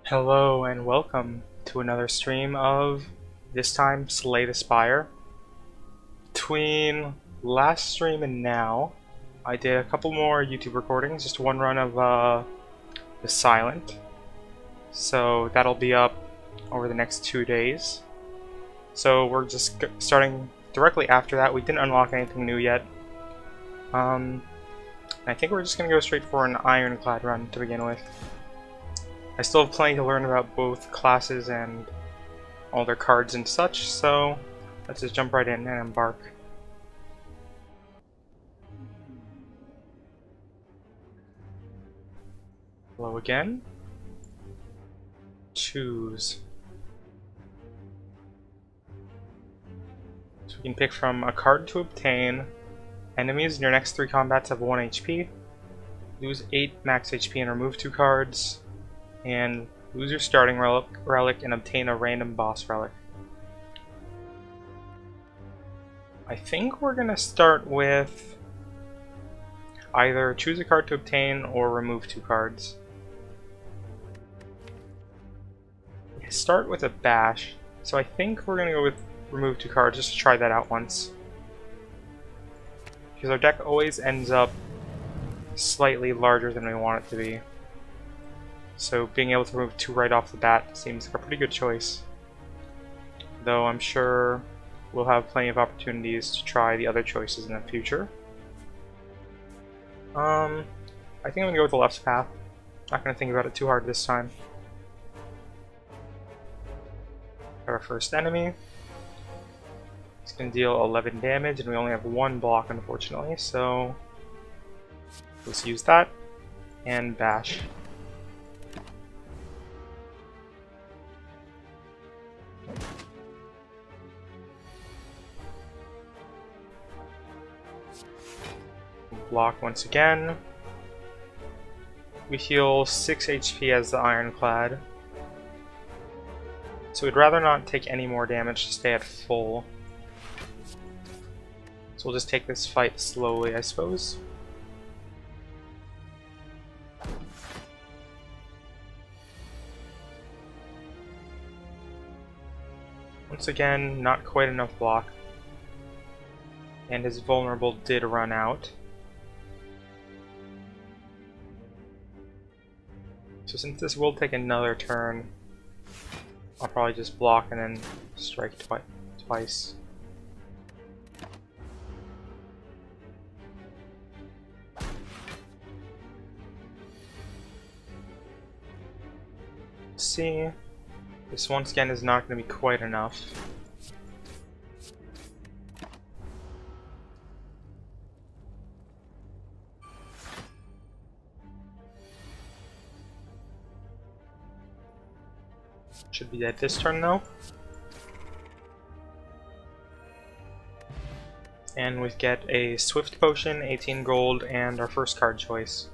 Hello and welcome to another stream of, this time, Slay the Spire. Between last stream and now, I did a couple more YouTube recordings, just one run of The Silent. So that'll be up over the next 2 days. So we're just starting directly after that. We didn't unlock anything new yet. I think we're just going to go straight for an Ironclad run to begin with. I still have plenty to learn about both classes and all their cards and such, so let's just jump right in and embark. Hello again. Choose. So we can pick from a card to obtain. Enemies in your next 3 combats have 1 HP. Lose 8 max HP and remove 2 cards. And lose your starting relic and obtain a random boss relic. I think we're going to start with either choose a card to obtain or remove 2 cards. Start with a bash, so I think we're going to go with remove 2 cards just to try that out once. Because our deck always ends up slightly larger than we want it to be. So being able to remove 2 right off the bat seems like a pretty good choice. Though I'm sure we'll have plenty of opportunities to try the other choices in the future. I think I'm going to go with the left path. Not going to think about it too hard this time. Our first enemy. It's going to deal 11 damage and we only have 1 block unfortunately, so let's use that and bash. Block once again. We heal 6 HP as the Ironclad. So we'd rather not take any more damage to stay at full. So we'll just take this fight slowly, I suppose. Once again, not quite enough block. And his vulnerable did run out. So since this will take another turn, I'll probably just block and then strike twice. Let's see. This once again is not going to be quite enough. Should be dead this turn though. And we get a Swift Potion, 18 gold, and our first card choice.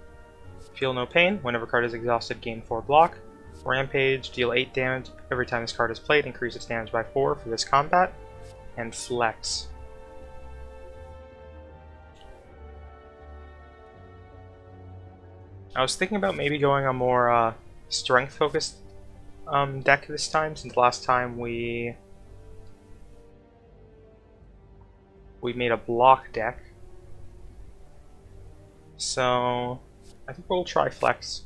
Feel no pain. Whenever card is exhausted, gain 4 block. Rampage, deal 8 damage every time this card is played, increase its damage by 4 for this combat. And Flex. I was thinking about maybe going a more strength focused deck this time, since last time we made a block deck. So I think we'll try Flex.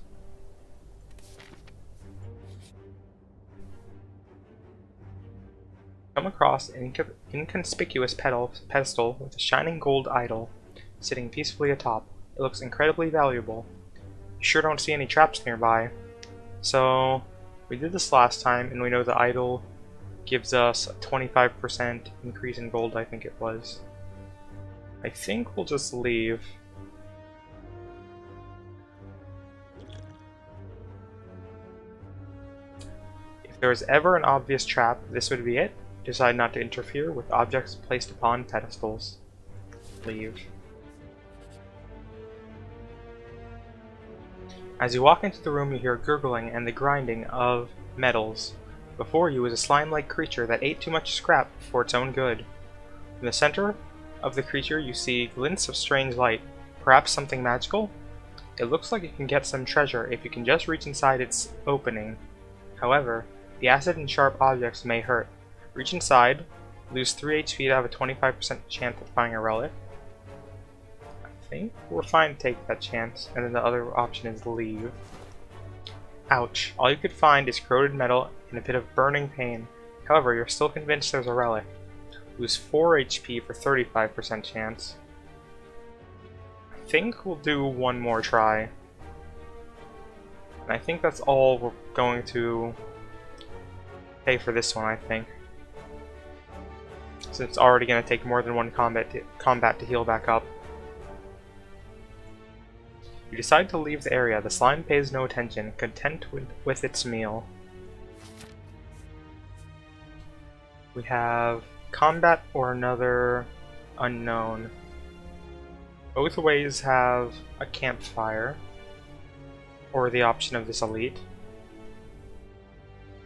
Come across an inconspicuous pedestal with a shining gold idol sitting peacefully atop. It looks incredibly valuable. You sure don't see any traps nearby. So we did this last time, and we know the idol gives us a 25% increase in gold, I think it was. I think we'll just leave. If there was ever an obvious trap, this would be it. Decide not to interfere with objects placed upon pedestals. Leave. As you walk into the room, you hear gurgling and the grinding of metals. Before you is a slime-like creature that ate too much scrap for its own good. In the center of the creature, you see glints of strange light. Perhaps something magical? It looks like you can get some treasure if you can just reach inside its opening. However, the acid and sharp objects may hurt. Reach inside, lose 3 HP to have a 25% chance of finding a relic. I think we're fine to take that chance, and then the other option is leave. Ouch. All you could find is corroded metal and a bit of burning pain. However, you're still convinced there's a relic. Lose 4 HP for 35% chance. I think we'll do one more try. And I think that's all we're going to pay for this one, I think. Since it's already going to take more than one combat to heal back up. You decide to leave the area. The slime pays no attention, content with its meal. We have combat or another unknown. Both ways have a campfire, or the option of this elite.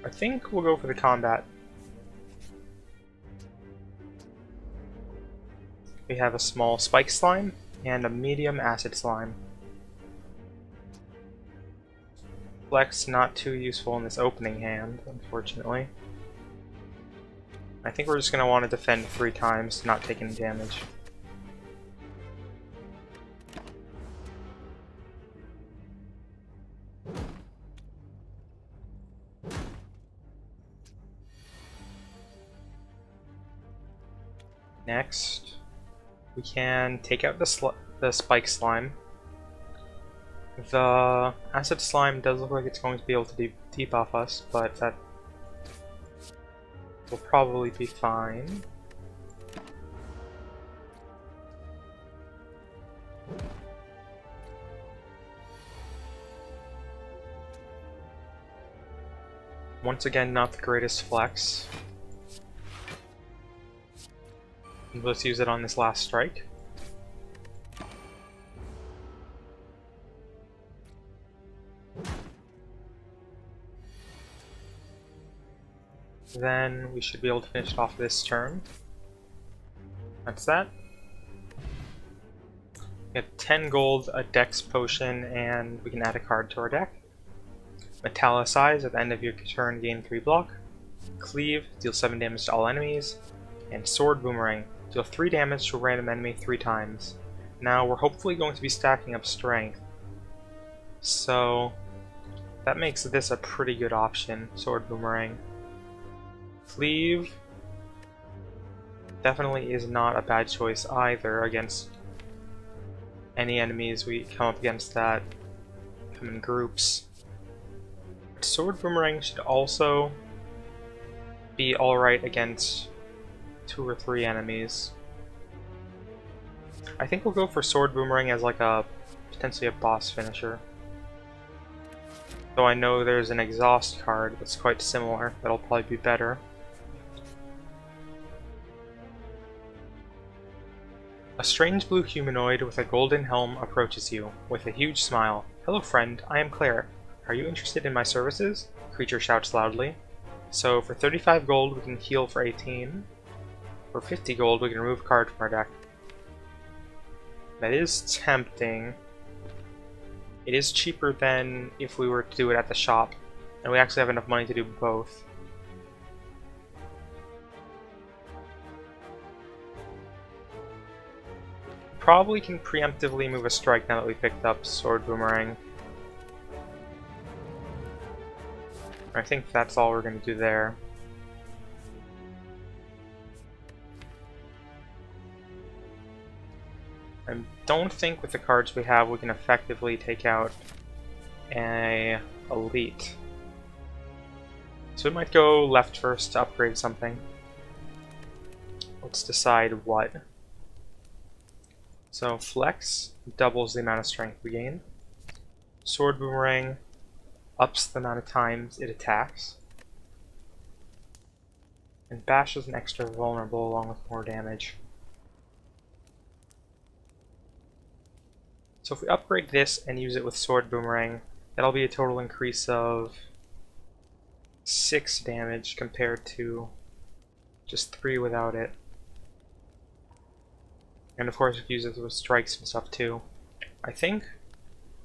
I think we'll go for the combat. We have a small spike slime and a medium acid slime. Flex not too useful in this opening hand, unfortunately. I think we're just going to want to defend 3 times to not take any damage. Next, we can take out the spike slime. The acid slime does look like it's going to be able to debuff us, but that will probably be fine. Once again, not the greatest flex. Let's use it on this last strike. Then we should be able to finish off this turn. That's that. We have 10 gold, a dex potion, and we can add a card to our deck. Metallicize, at the end of your turn gain 3 block. Cleave, deal 7 damage to all enemies. And Sword Boomerang, deal 3 damage to a random enemy 3 times. Now we're hopefully going to be stacking up strength. So that makes this a pretty good option, Sword Boomerang. Cleave definitely is not a bad choice either against any enemies we come up against that come in groups. Sword Boomerang should also be alright against 2 or 3 enemies. I think we'll go for Sword Boomerang as like a potentially a boss finisher. Though I know there's an exhaust card that's quite similar, that'll probably be better. A strange blue humanoid with a golden helm approaches you, with a huge smile. Hello friend, I am Claire. Are you interested in my services? Creature shouts loudly. So for 35 gold we can heal for 18. For 50 gold we can remove a card from our deck. That is tempting. It is cheaper than if we were to do it at the shop, and we actually have enough money to do both. Probably can preemptively move a strike now that we picked up Sword Boomerang. I think that's all we're going to do there. I don't think with the cards we have we can effectively take out an elite. So we might go left first to upgrade something. Let's decide what. So Flex doubles the amount of strength we gain. Sword Boomerang ups the amount of times it attacks. And Bash is an extra vulnerable along with more damage. So if we upgrade this and use it with Sword Boomerang, that'll be a total increase of 6 damage compared to just 3 without it. And of course, if you use it with strikes and stuff too. I think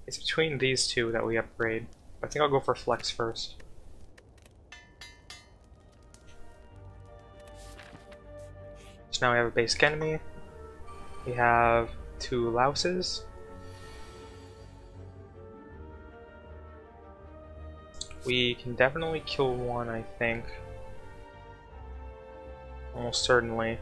it's between these two that we upgrade. I think I'll go for Flex first. So now we have a basic enemy. We have 2 louses. We can definitely kill one, I think. Almost certainly.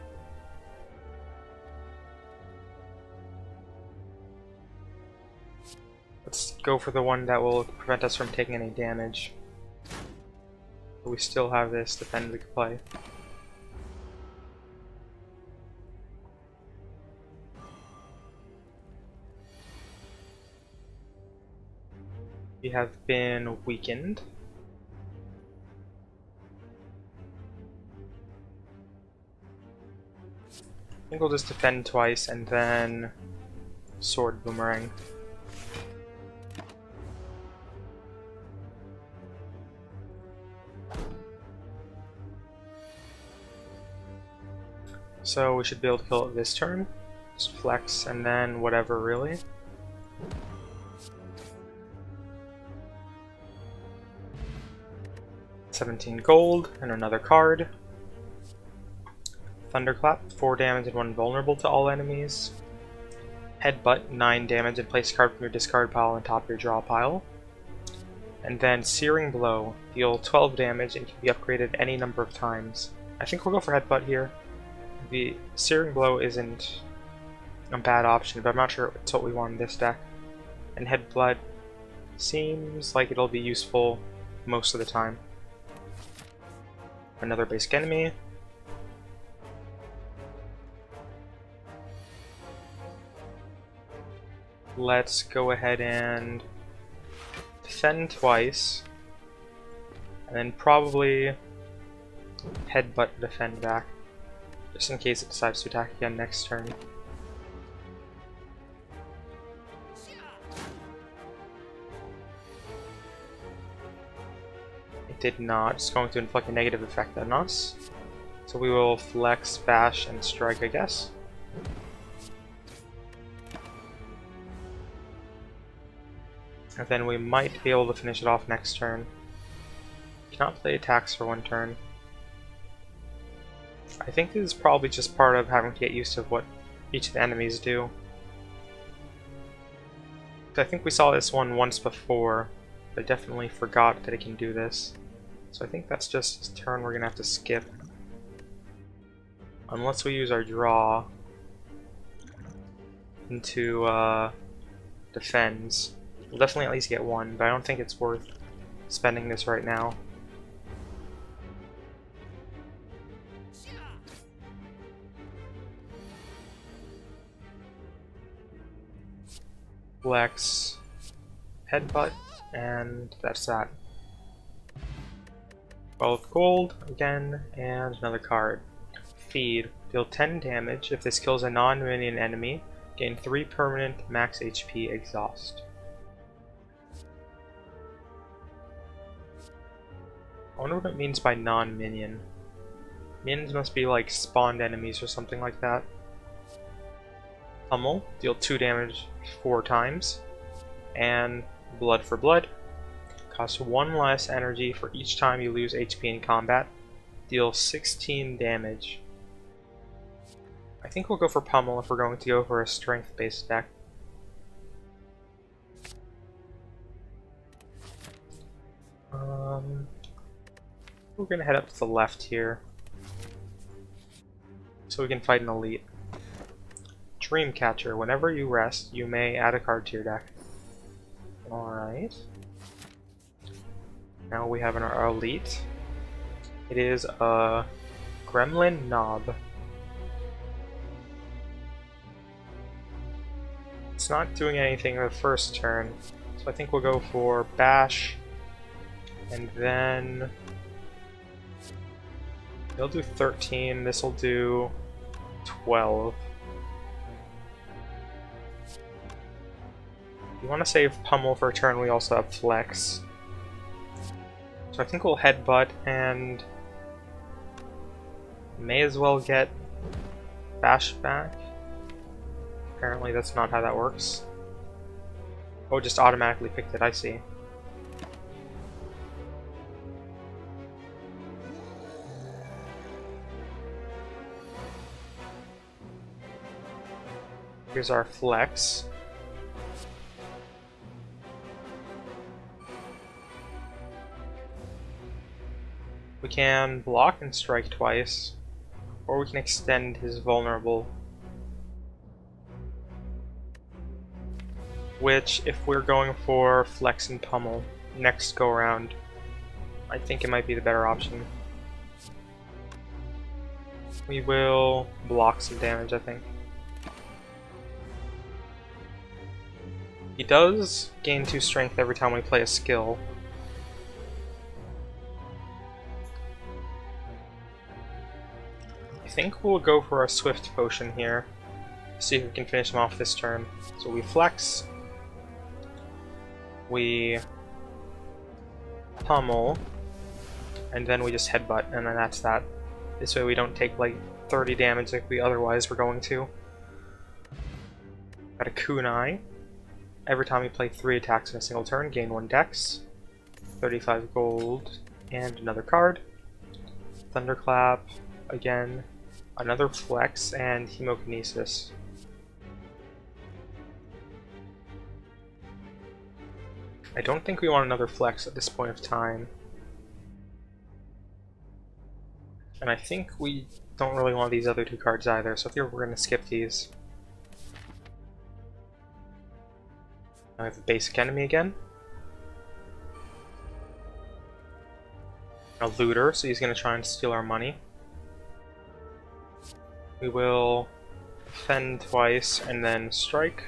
Let's go for the one that will prevent us from taking any damage. But we still have this defend we can play. We have been weakened. I think we'll just defend twice and then sword boomerang. So we should be able to kill it this turn. Just flex and then whatever, really. $17 gold and another card. Thunderclap, 4 damage and 1 vulnerable to all enemies. Headbutt, 9 damage and place a card from your discard pile on top of your draw pile. And then Searing Blow, deal 12 damage and can be upgraded any number of times. I think we'll go for Headbutt here. The Searing Blow isn't a bad option, but I'm not sure it's what we want in this deck. And Headbutt seems like it'll be useful most of the time. Another basic enemy. Let's go ahead and defend twice, and then probably headbutt defend back, just in case it decides to attack again next turn. It did not. It's going to inflict a negative effect on us. So we will flex, bash, and strike, I guess. And then we might be able to finish it off next turn. Cannot play attacks for 1 turn. I think this is probably just part of having to get used to what each of the enemies do. I think we saw this one once before, but I definitely forgot that it can do this. So I think that's just a turn we're going to have to skip. Unless we use our draw into defends. We'll definitely at least get 1, but I don't think it's worth spending this right now. Flex, headbutt, and that's that. 12 gold again, and another card. Feed. Deal 10 damage. If this kills a non-minion enemy, gain 3 permanent max HP exhaust. I wonder what it means by non-minion. Minions must be like spawned enemies or something like that. Pummel, deal 2 damage 4 times. And blood for blood. Costs 1 less energy for each time you lose HP in combat. Deal 16 damage. I think we'll go for Pummel if we're going to go for a strength-based deck. We're gonna head up to the left here, so we can fight an elite. Dreamcatcher. Whenever you rest, you may add a card to your deck. Alright. Now we have our elite. It is a Gremlin Knob. It's not doing anything the first turn, so I think we'll go for Bash, and then they'll do 13, this will do 12. If you want to save Pummel for a turn, we also have Flex. So I think we'll Headbutt and may as well get Bash back. Apparently that's not how that works. Oh, just automatically picked it, I see. Here's our flex. We can block and strike twice, or we can extend his vulnerable. Which, if we're going for flex and pummel next go around, I think it might be the better option. We will block some damage, I think. He does gain 2 strength every time we play a skill. I think we'll go for a swift potion here. See if we can finish him off this turn. So we flex. We pummel. And then we just headbutt, and then that's that. This way we don't take like 30 damage like we otherwise were going to. Got a kunai. Every time we play 3 attacks in a single turn, gain 1 dex. 35 gold, and another card. Thunderclap, again. Another flex, and hemokinesis. I don't think we want another flex at this point of time. And I think we don't really want these other 2 cards either, so I think we're going to skip these. I have a basic enemy again. A looter, so he's going to try and steal our money. We will defend twice and then strike.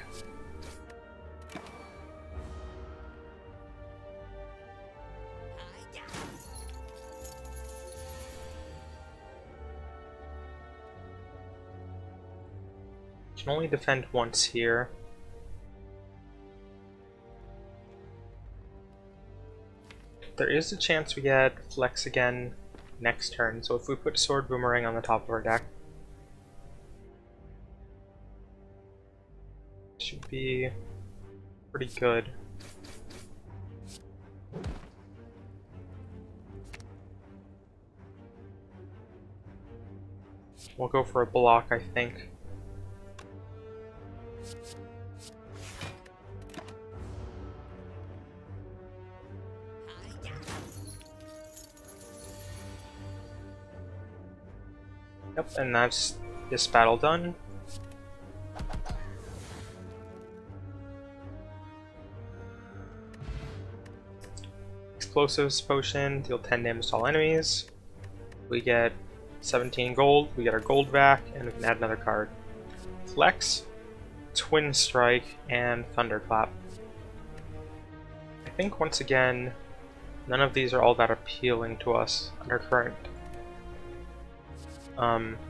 Can only defend once here. There is a chance we get flex again next turn, so if we put Sword Boomerang on the top of our deck, should be pretty good. We'll go for a block, I think. Yep, and that's this battle done. Explosives potion, deal 10 damage to all enemies. We get 17 gold, we get our gold back, and we can add another card. Flex, Twin Strike, and Thunderclap. I think once again, none of these are all that appealing to us under current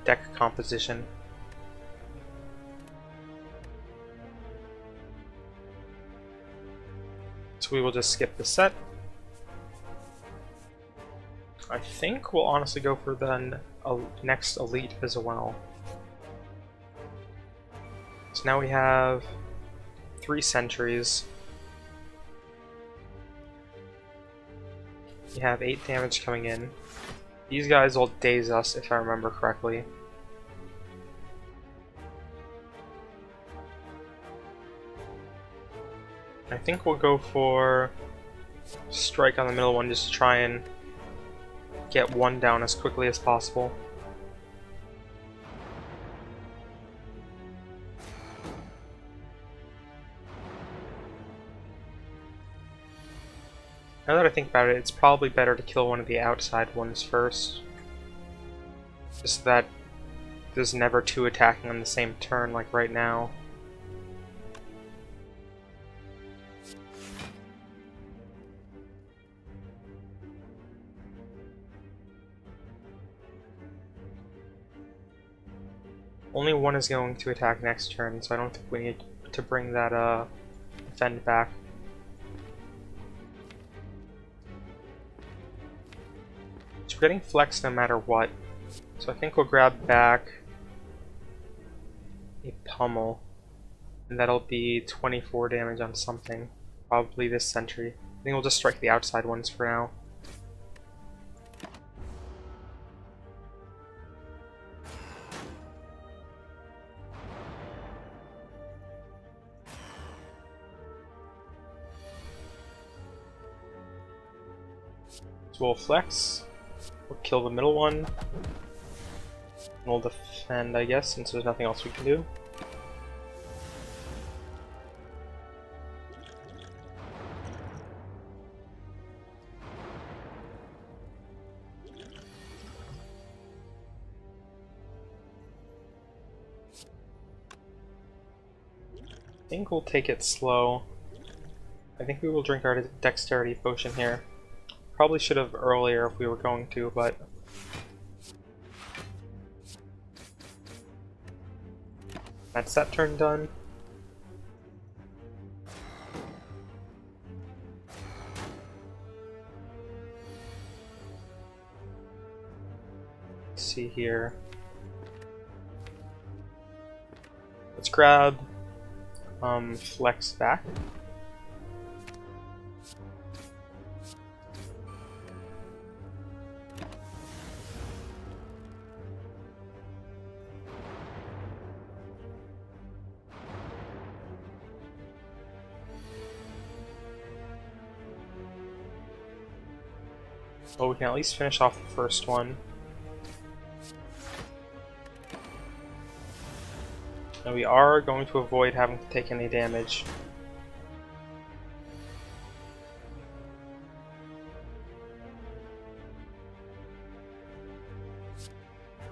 deck composition. So we will just skip the set. I think we'll honestly go for the next elite as well. So now we have 3 sentries. We have 8 damage coming in. These guys will daze us if I remember correctly. I think we'll go for strike on the middle one just to try and get 1 down as quickly as possible. Now that I think about it, it's probably better to kill one of the outside ones first. Just so that there's never 2 attacking on the same turn like right now. Only 1 is going to attack next turn, so I don't think we need to bring that defend back. So we're getting flex no matter what. So I think we'll grab back a pummel, and that'll be 24 damage on something. Probably this sentry. I think we'll just strike the outside ones for now. So we'll flex, we'll kill the middle one, and we'll defend, I guess, since there's nothing else we can do. I think we'll take it slow. I think we will drink our dexterity potion here. Probably should have earlier if we were going to, but that's that turn done. Let's see here. Let's grab flex back. Well, we can at least finish off the first one. And we are going to avoid having to take any damage.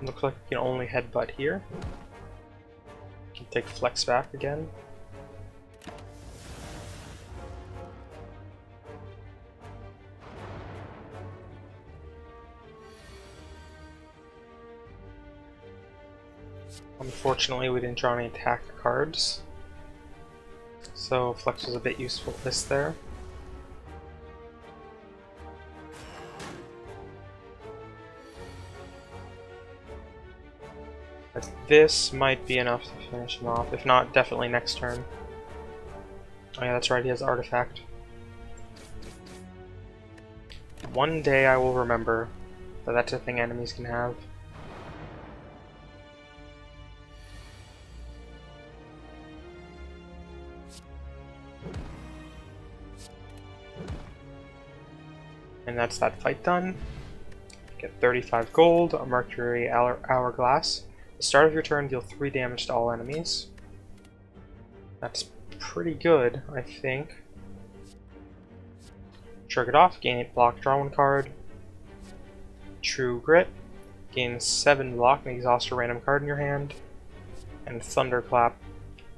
Looks like we can only headbutt here. We can take flex back again. Unfortunately, we didn't draw any attack cards, so flex was a bit useless there. But this might be enough to finish him off, if not, definitely next turn. Oh yeah, that's right, he has Artifact. One day I will remember that that's a thing enemies can have. And that's that fight done. Get 35 gold, a mercury hourglass. At the start of your turn, deal 3 damage to all enemies. That's pretty good, I think. Shrug it off, gain 8 block, draw 1 card. True Grit, gain 7 block and exhaust a random card in your hand. And Thunderclap,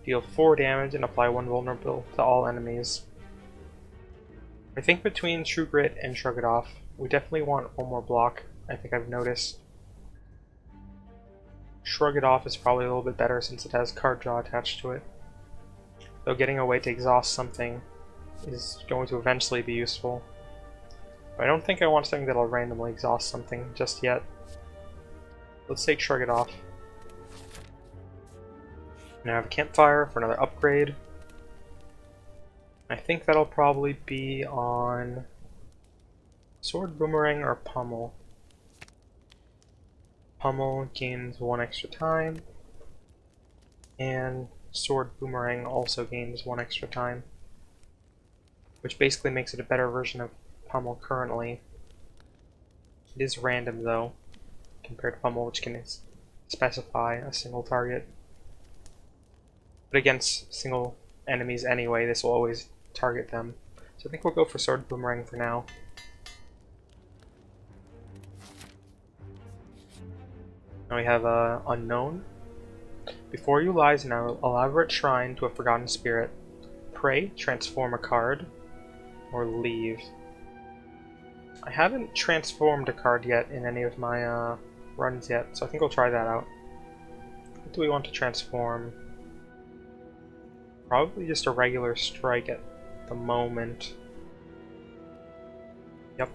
deal 4 damage and apply 1 vulnerable to all enemies. I think between True Grit and Shrug It Off, we definitely want 1 more block, I think I've noticed. Shrug It Off is probably a little bit better since it has card draw attached to it. Though getting a way to exhaust something is going to eventually be useful. But I don't think I want something that'll randomly exhaust something just yet. Let's take Shrug It Off. Now I have a campfire for another upgrade. I think that'll probably be on Sword, Boomerang, or Pummel. Pummel gains 1 extra time, and Sword Boomerang also gains 1 extra time, which basically makes it a better version of Pummel currently. It is random though, compared to Pummel, which can specify a single target. But against single enemies anyway, this will always target them. So I think we'll go for Sword Boomerang for now. Now we have Unknown. Before you lies an elaborate shrine to a forgotten spirit. Pray, transform a card, or leave. I haven't transformed a card yet in any of my runs yet, so I think we'll try that out. What do we want to transform? Probably just a regular strike at the moment. Yep.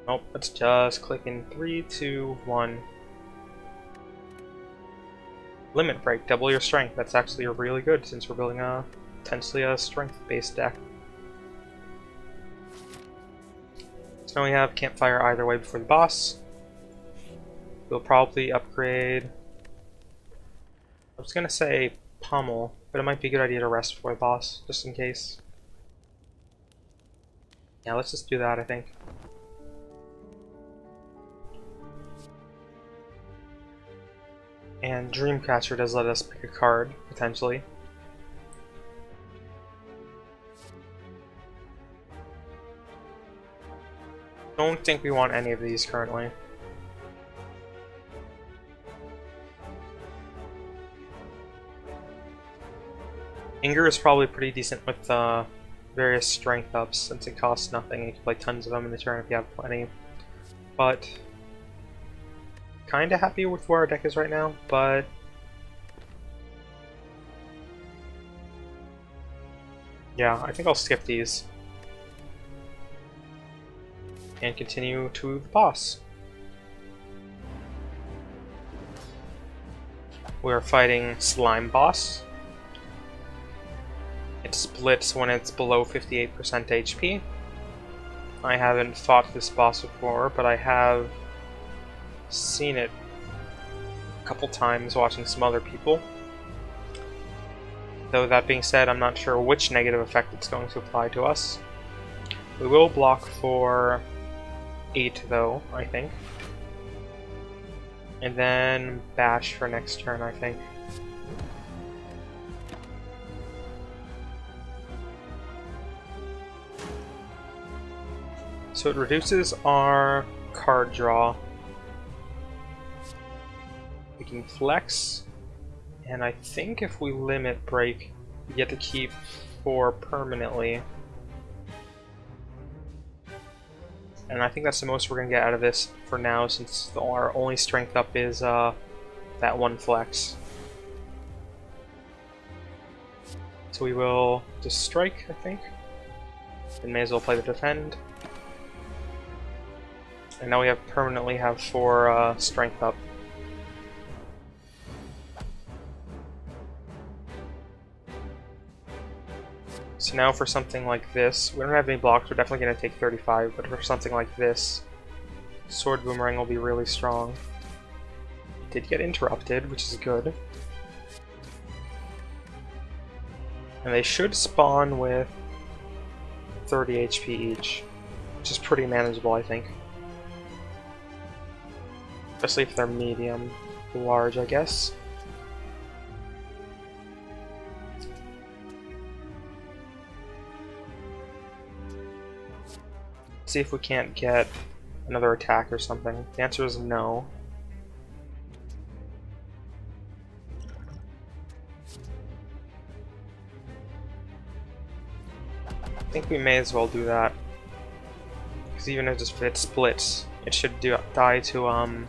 Nope, let's just click in 3, 2, 1. Limit Break, double your strength. That's actually really good since we're building potentially a strength-based deck. So now we have Campfire either way before the boss. We'll probably upgrade. I was gonna say pummel, but it might be a good idea to rest before the boss, just in case. Yeah, let's just do that, I think. And Dreamcatcher does let us pick a card, potentially. Don't think we want any of these currently. Inger is probably pretty decent with various strength ups since it costs nothing. You can play tons of them in the turn if you have plenty. But kinda happy with where our deck is right now, but yeah, I think I'll skip these and continue to the boss. We're fighting Slime Boss. It splits when it's below 58% HP. I haven't fought this boss before, but I have seen it a couple times watching some other people. Though that being said, I'm not sure which negative effect it's going to apply to us. We will block for 8 though, I think. And then bash for next turn, I think. So it reduces our card draw. We can flex, and I think if we limit break, we get to keep 4 permanently. And I think that's the most we're going to get out of this for now, since our only strength up is that one flex. So we will just strike, I think. And may as well play the defend. And now we have permanently have 4 strength up. So now for something like this, we don't have any blocks, we're definitely going to take 35, but for something like this, Sword Boomerang will be really strong. It did get interrupted, which is good. And they should spawn with 30 HP each, which is pretty manageable, I think. Especially if they're medium, large, I guess. See if we can't get another attack or something. The answer is no. I think we may as well do that. Because even if it splits, it should die to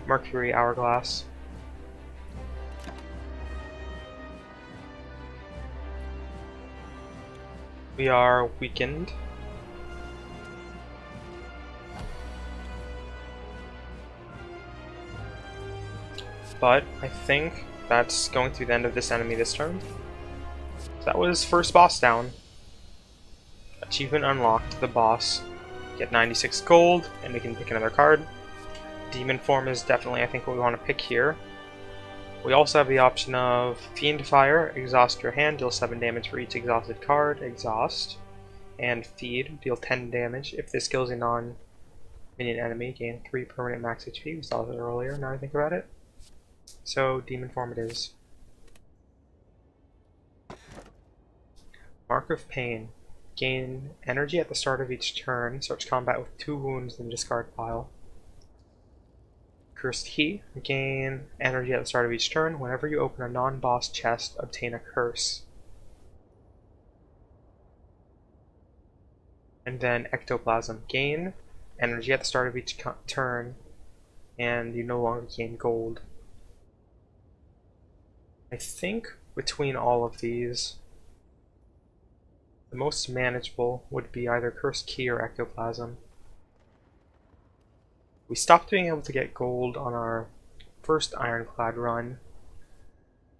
Mercury Hourglass. We are weakened. But I think that's going to be the end of this enemy this turn. So that was first boss down. Achievement unlocked, the boss. Get 96 gold, and we can pick another card. Demon form is definitely, I think, what we want to pick here. We also have the option of Fiend Fire, exhaust your hand, deal 7 damage for each exhausted card, exhaust. And Feed, deal 10 damage. If this kills a non-minion enemy, gain 3 permanent max HP. We saw that earlier, now I think about it. So, Demon form it is. Mark of Pain. Gain energy at the start of each turn. Starts combat with 2 wounds in the discard pile. Cursed Key. Gain energy at the start of each turn. Whenever you open a non-boss chest, obtain a curse. And then Ectoplasm. Gain energy at the start of each turn, and you no longer gain gold. I think between all of these, the most manageable would be either Cursed Key or Ectoplasm. We stopped being able to get gold on our first Ironclad run,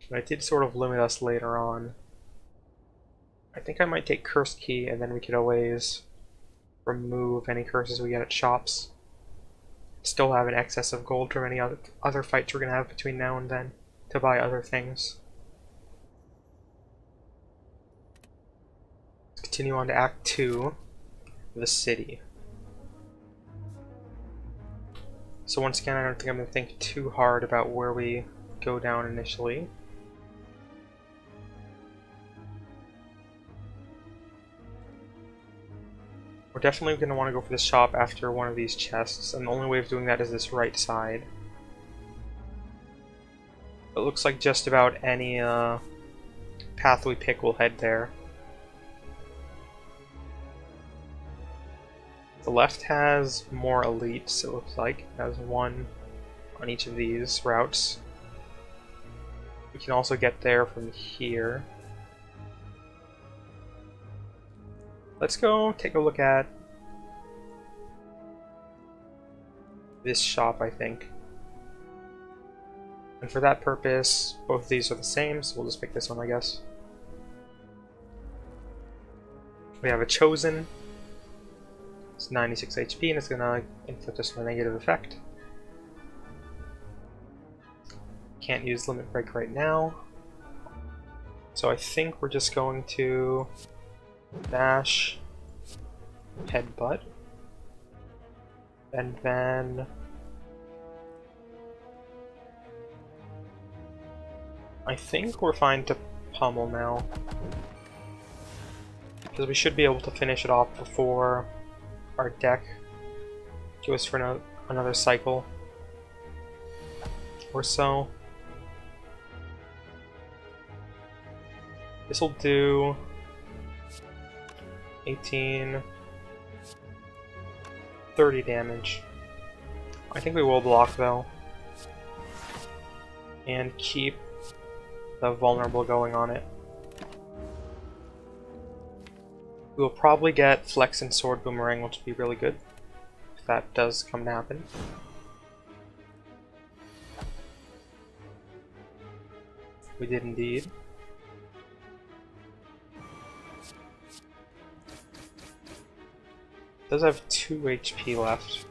but it did sort of limit us later on. I think I might take Cursed Key, and then we could always remove any curses we get at shops. Still have an excess of gold from any other fights we're going to have between now and then to buy other things. continue on to Act 2, the city. So once again, I don't think I'm going to think too hard about where we go down initially. We're definitely going to want to go for the shop after one of these chests, and the only way of doing that is this right side. It looks like just about any path we pick will head there. The left has more elites, it looks like. It has one on each of these routes. We can also get there from here. Let's go take a look at this shop, I think. And for that purpose, both of these are the same, so we'll just pick this one, I guess. We have a Chosen. It's 96 HP, and it's gonna inflict us with a negative effect. Can't use Limit Break right now. So I think we're just going to dash, headbutt, and then I think we're fine to pummel now, because we should be able to finish it off before our deck goes for another cycle or so. This will do 18, 30 damage. I think we will block though, and keep the vulnerable going on it. We will probably get Flex and Sword Boomerang, which would be really good if that does come to happen. We did indeed. It does have 2 HP left,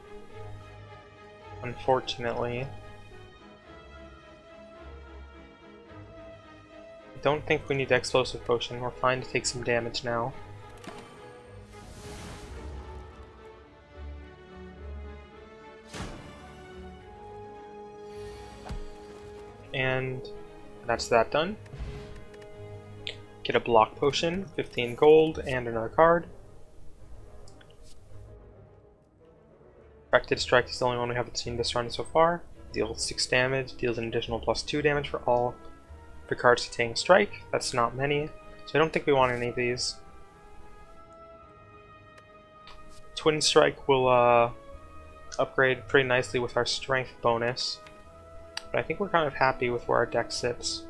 unfortunately. I don't think we need the Explosive Potion. We're fine to take some damage now. And that's that done. Get a block potion, 15 gold, and another card. Directed Strike is the only one we haven't seen this run so far. Deals 6 damage, deals an additional +2 damage for all the cards containing Strike. That's not many, so I don't think we want any of these. Twin Strike will upgrade pretty nicely with our Strength bonus. But I think we're kind of happy with where our deck sits.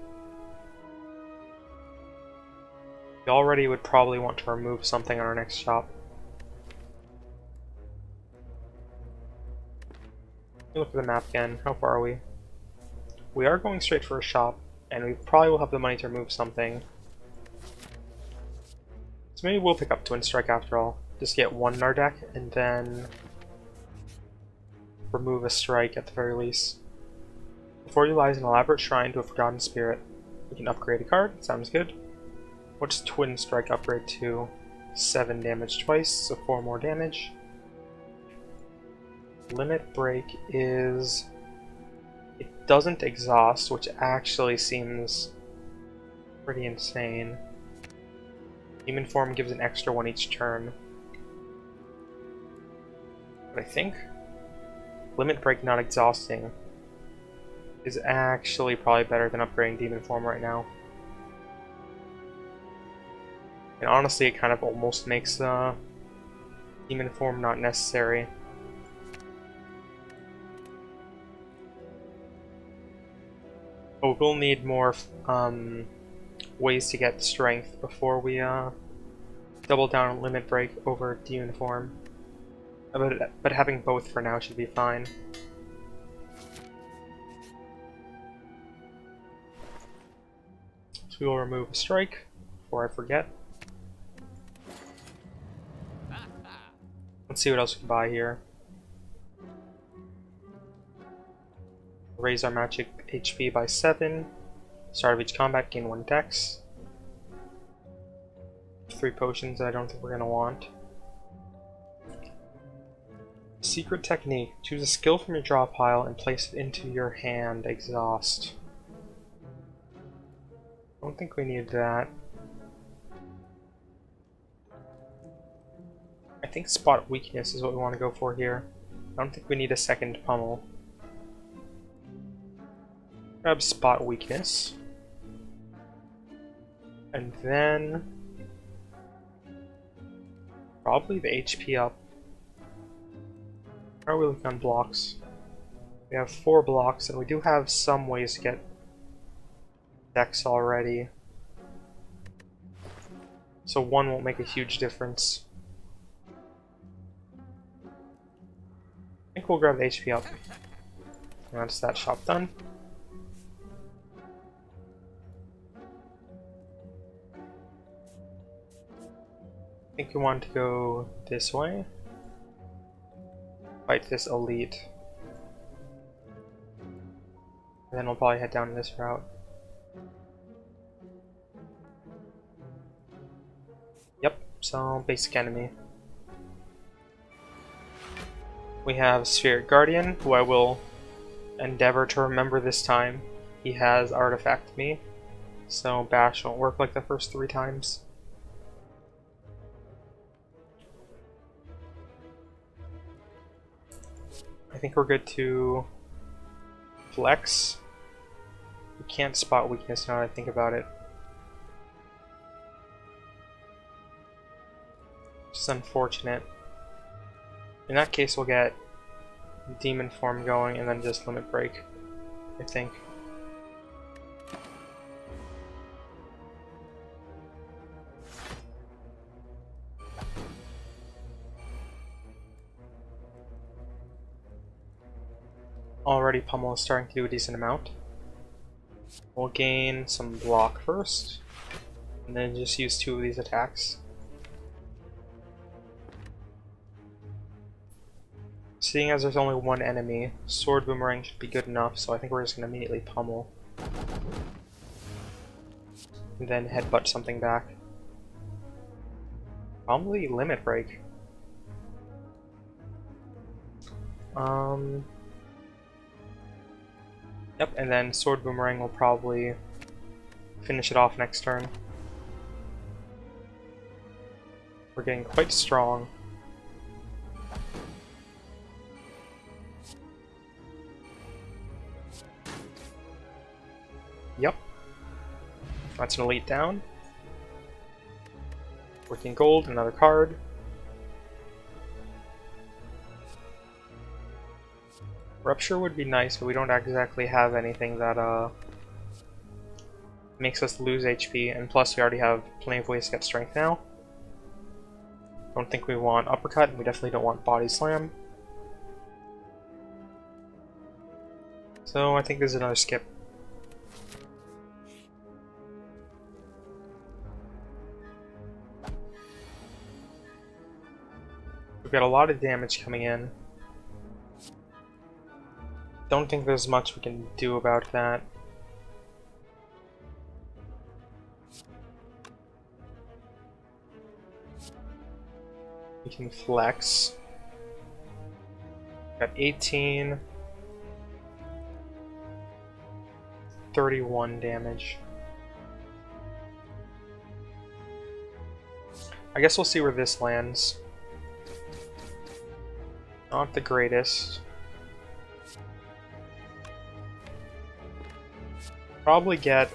We already would probably want to remove something on our next shop. Let me look at the map again. How far are we? We are going straight for a shop, and we probably will have the money to remove something. So maybe we'll pick up Twin Strike after all. Just get one in our deck, and then remove a strike at the very least. Before you lies an elaborate shrine to a forgotten spirit. We can upgrade a card, sounds good. What's Twin Strike upgrade to? 7 damage twice, so 4 more damage. Limit Break is... it doesn't exhaust, which actually seems pretty insane. Demon Form gives an extra one each turn. But I think Limit Break not exhausting is actually probably better than upgrading Demon Form right now. And honestly, it kind of almost makes Demon Form not necessary. But we'll need more ways to get strength before we double down on Limit Break over Demon Form. But having both for now should be fine. So we will remove a strike before I forget. Let's see what else we can buy here. Raise our magic HP by 7. Start of each combat, gain 1 dex. 3 potions that I don't think we're going to want. Secret technique. Choose a skill from your draw pile and place it into your hand. Exhaust. I don't think we need that. I think spot weakness is what we want to go for here. I don't think we need a second pummel. Grab spot weakness. And then probably the HP up. How are we looking on blocks? We have 4 blocks, and we do have some ways to get decks already. So 1 won't make a huge difference. I think we'll grab the HP up. And that's that shop done. I think we want to go this way. Fight this elite. And then we'll probably head down this route. Yep, so basic enemy. We have Spirit Guardian, who I will endeavor to remember this time. He has Artifact me, so Bash won't work like the first 3 times. I think we're good to flex. We can't spot weakness now that I think about it. Which is unfortunate. In that case, we'll get Demon Form going and then just Limit Break, I think. Already Pummel is starting to do a decent amount. We'll gain some block first, and then just use 2 of these attacks. Seeing as there's only 1 enemy, Sword Boomerang should be good enough, so I think we're just going to immediately pummel. And then headbutt something back. Probably Limit Break. Yep, and then Sword Boomerang will probably finish it off next turn. We're getting quite strong. Yep. That's an elite down. Working gold, another card. Rupture would be nice, but we don't exactly have anything that makes us lose HP, and plus we already have plenty of ways to get strength now. Don't think we want Uppercut, and we definitely don't want Body Slam. So I think this is another skip. We've got a lot of damage coming in. Don't think there's much we can do about that. We can flex. Got 18. 31 damage. I guess we'll see where this lands. Not the greatest. Probably get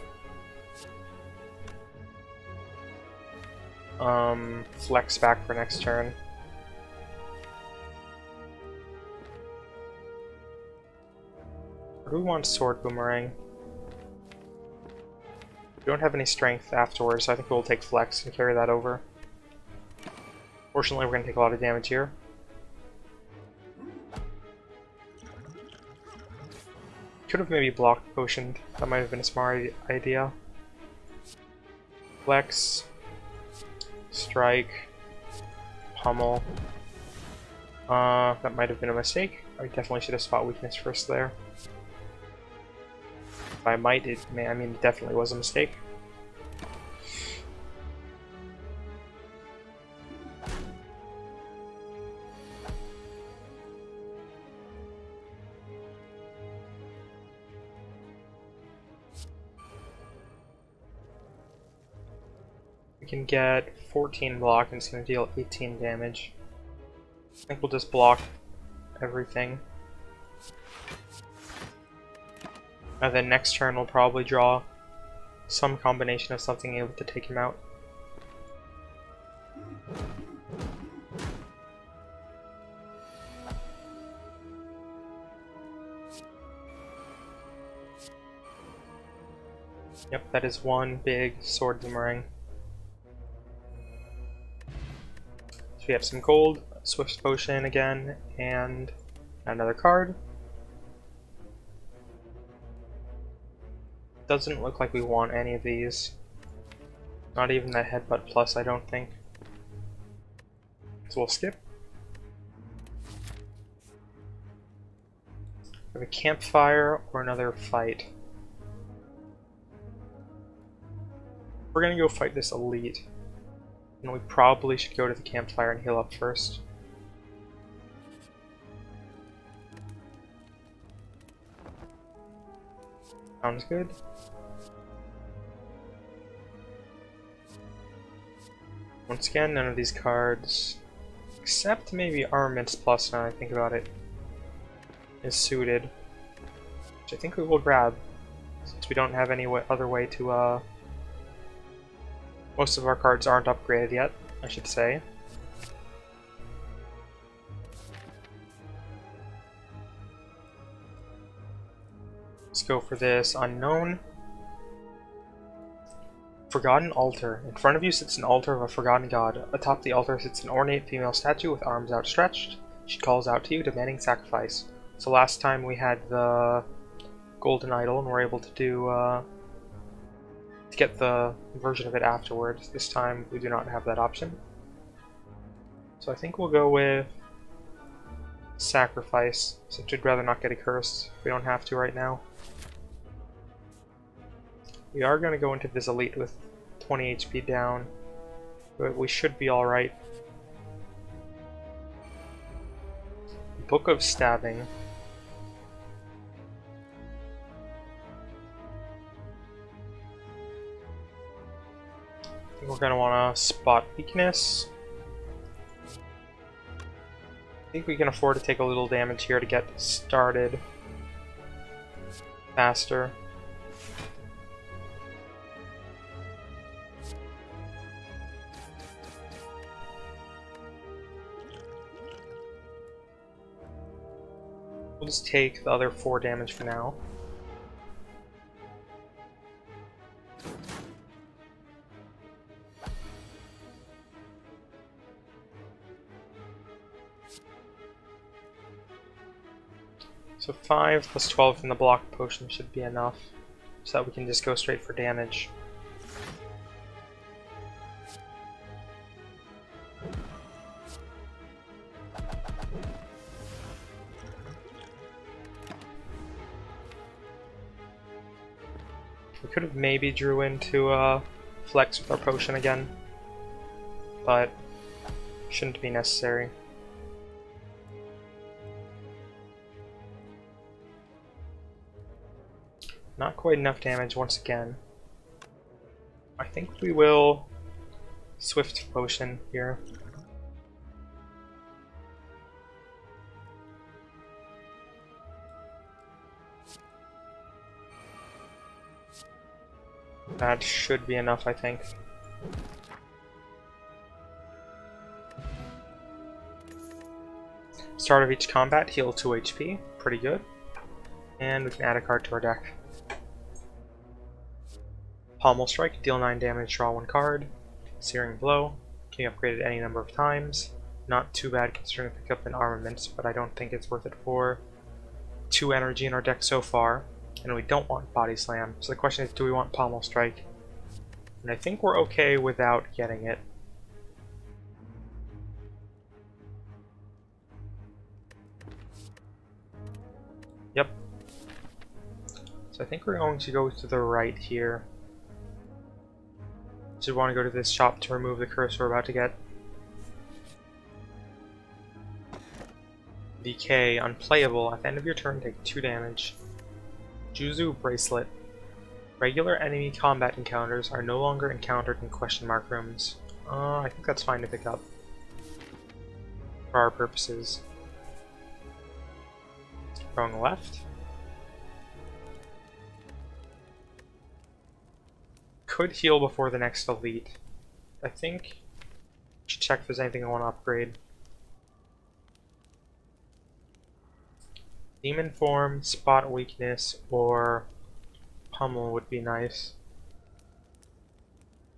flex back for next turn. Or do we want Sword Boomerang? We don't have any strength afterwards, so I think we'll take flex and carry that over. Fortunately, we're going to take a lot of damage here. Could have maybe blocked potioned. That might have been a smart idea. Flex, strike, pummel. That might have been a mistake. I definitely should have spot weakness first there. If I might, I mean, it definitely was a mistake. We can get 14 block and it's going to deal 18 damage. I think we'll just block everything. And then next turn we'll probably draw some combination of something able to take him out. Yep, that is one big sword boomerang. So we have some gold, Swift Potion again, and another card. Doesn't look like we want any of these. Not even that Headbutt Plus, I don't think. So we'll skip. We have a campfire or another fight. We're gonna go fight this elite. And we probably should go to the campfire and heal up first. Sounds good. Once again, none of these cards, except maybe Armaments Plus now I think about it, is suited. Which I think we will grab, since we don't have any other way to, most of our cards aren't upgraded yet, I should say. Let's go for this Unknown. Forgotten Altar. In front of you sits an altar of a forgotten god. Atop the altar sits an ornate female statue with arms outstretched. She calls out to you, demanding sacrifice. So last time we had the golden idol and we're able to do, to get the version of it afterwards. This time we do not have that option. So I think we'll go with sacrifice, since we'd rather not get a curse if we don't have to right now. We are going to go into this elite with 20 HP down, but we should be alright. Book of Stabbing. I think we're going to want to spot weakness. I think we can afford to take a little damage here to get started faster. We'll just take the other 4 damage for now. So 5 plus 12 from the block potion should be enough, so that we can just go straight for damage. We could have maybe drew into flex with our potion again, but shouldn't be necessary. Not quite enough damage once again. I think we will Swift Potion here. That should be enough, I think. Start of each combat, heal 2 HP. Pretty good. And we can add a card to our deck. Pommel Strike, deal 9 damage, draw 1 card. Searing Blow, can be upgraded any number of times. Not too bad considering we pick up an Armaments, but I don't think it's worth it for 2 energy in our deck so far. And we don't want Body Slam, so the question is, do we want Pommel Strike? And I think we're okay without getting it. Yep. So I think we're going to go to the right here. Just want to go to this shop to remove the curse we're about to get. Decay, unplayable. At the end of your turn, take 2 damage. Juzu Bracelet. Regular enemy combat encounters are no longer encountered in question mark rooms. I think that's fine to pick up for our purposes. Going left. Could heal before the next elite. I think I should check if there's anything I want to upgrade. Demon form, spot weakness, or pummel would be nice.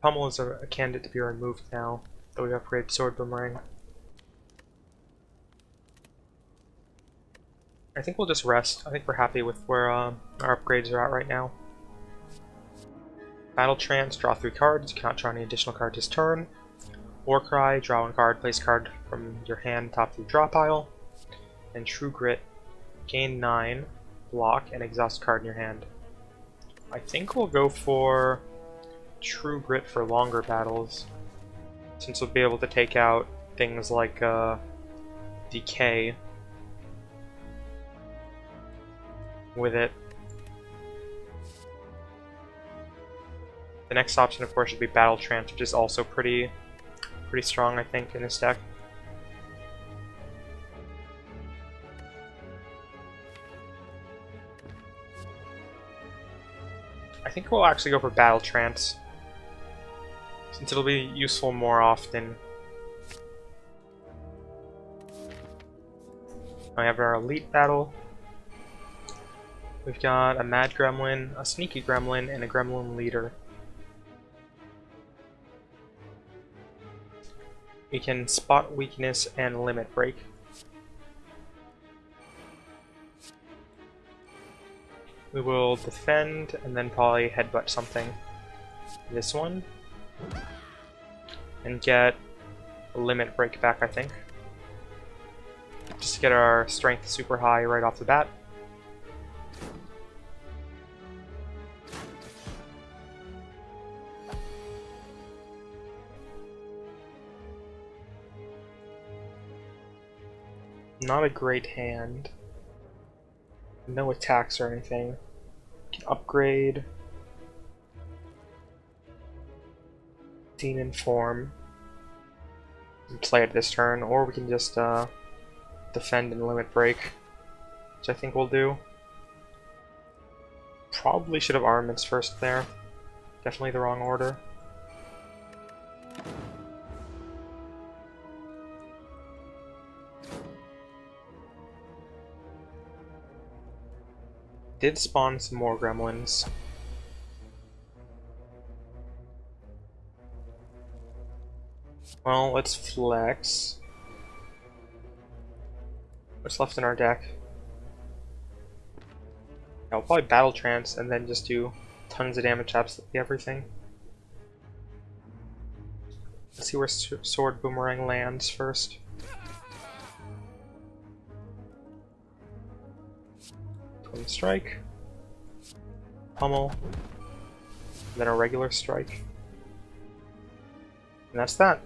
Pummel is a candidate to be removed now, though we upgrade sword boomerang. I think we'll just rest. I think we're happy with where our upgrades are at right now. Battle Trance, draw 3 cards, you cannot draw any additional cards this turn. War Cry, draw 1 card, place card from your hand top to the draw pile. And True Grit, gain 9, block, and exhaust card in your hand. I think we'll go for True Grit for longer battles, since we'll be able to take out things like Decay with it. The next option, of course, should be Battle Trance, which is also pretty strong, I think, in this deck. I think we'll actually go for Battle Trance, since it'll be useful more often. We have our Elite Battle. We've got a Mad Gremlin, a Sneaky Gremlin, and a Gremlin Leader. We can spot weakness and limit break. We will defend and then probably headbutt something. This one. And get a limit break back, I think. Just to get our strength super high right off the bat. Not a great hand. No attacks or anything. Can upgrade Demon form and play it this turn, or we can just defend and limit break, which I think we'll do. Probably should have armaments first there. Definitely the wrong order. Did spawn some more gremlins. Well, let's flex. What's left in our deck? I'll probably Battle Trance and then just do tons of damage to absolutely everything. Let's see where Sword Boomerang lands first. Twin Strike, Pummel, then a regular strike. And that's that.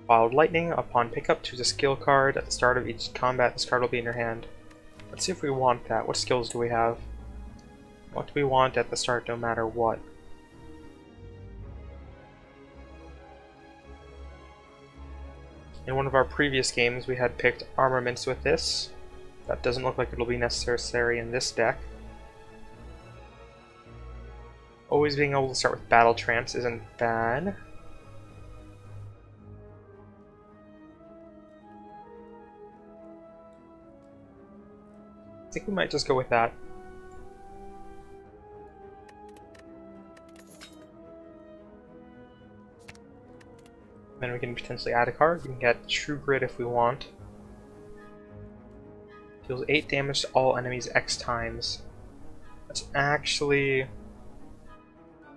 Wild Lightning, upon pickup, choose a skill card. At the start of each combat, this card will be in your hand. Let's see if we want that. What skills do we have? What do we want at the start no matter what? In one of our previous games, we had picked armaments with this. That doesn't look like it'll be necessary in this deck. Always being able to start with Battle Trance isn't bad. I think we might just go with that. Then we can potentially add a card. We can get True Grit if we want. Deals 8 damage to all enemies X times. That's actually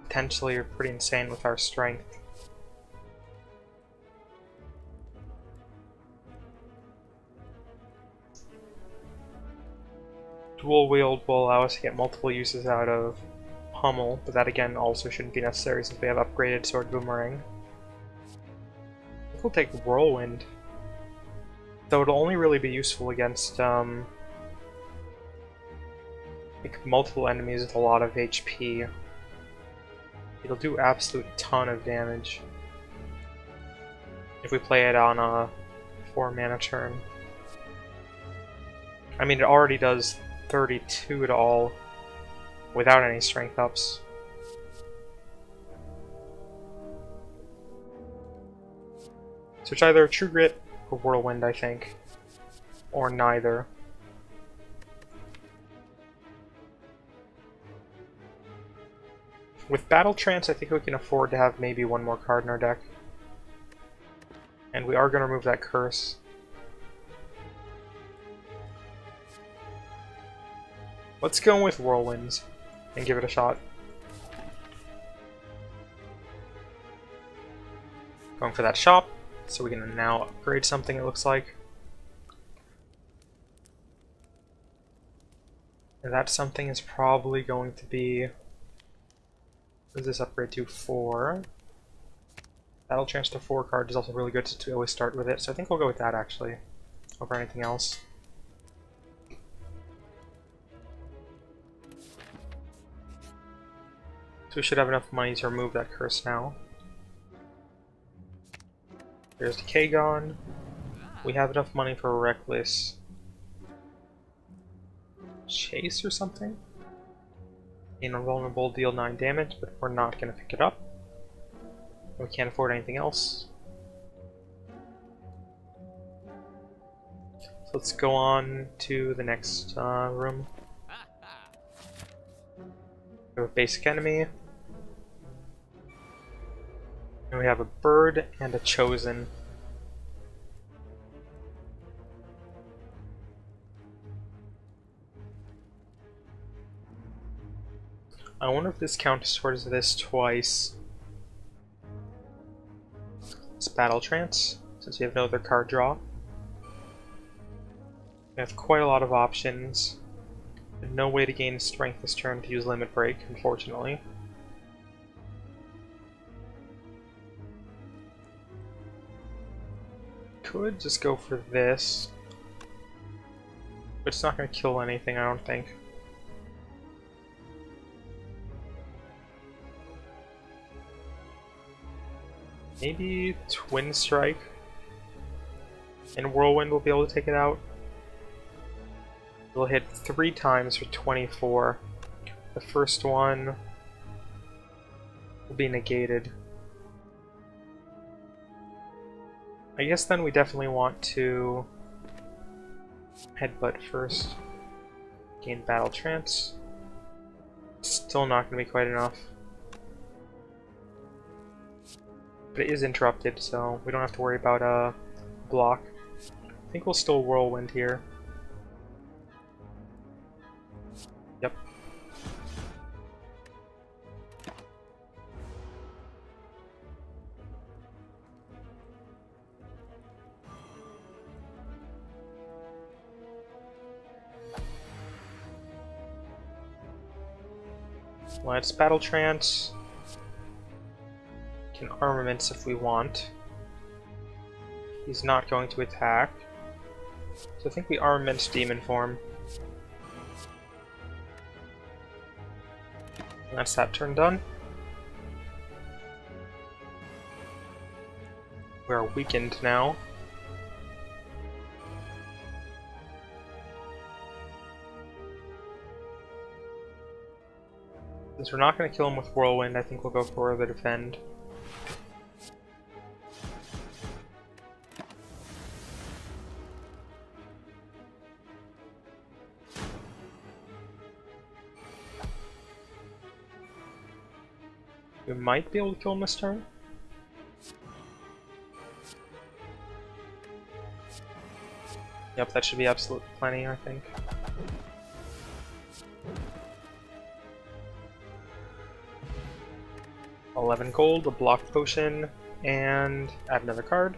potentially pretty insane with our strength. Dual wield will allow us to get multiple uses out of Pummel, but that again also shouldn't be necessary since we have upgraded Sword Boomerang. We'll take Whirlwind, though it'll only really be useful against I like multiple enemies with a lot of HP. It'll do absolute ton of damage if we play it on a 4-mana turn. I mean, it already does 32 to all without any strength ups. So it's either True Grit or Whirlwind, I think. Or neither. With Battle Trance, I think we can afford to have maybe one more card in our deck. And we are going to remove that curse. Let's go with Whirlwinds and give it a shot. Going for that shop, so we can now upgrade something, it looks like. And that something is probably going to be... What does this upgrade to? 4. Battle Chance to 4 card is also really good to always start with it, so I think we'll go with that actually, over anything else. So we should have enough money to remove that curse now. There's Decay gone. We have enough money for a Reckless Chase or something? Invulnerable, deal 9 damage, but we're not going to pick it up. We can't afford anything else. So let's go on to the next room. We have a basic enemy. And we have a bird and a chosen. I wonder if this counts towards this twice. It's Battle Trance, since we have no other card draw. We have quite a lot of options. And no way to gain strength this turn to use Limit Break, unfortunately. Could just go for this. But it's not going to kill anything, I don't think. Maybe Twin Strike. And Whirlwind will be able to take it out. We'll hit 3 times for 24. The first one will be negated. I guess then we definitely want to Headbutt first. Gain Battle Trance. Still not going to be quite enough. But it is interrupted, so we don't have to worry about a block. I think we'll still Whirlwind here. Yep. Let's Battle Trance. Can Armaments if we want. He's not going to attack. So I think we Armament Demon Form. And that's that turn done. We are weakened now. Since we're not going to kill him with Whirlwind, I think we'll go for the Defend. We might be able to kill him this turn. Yep, that should be absolutely plenty, I think. $11 gold, a block potion, and add another card.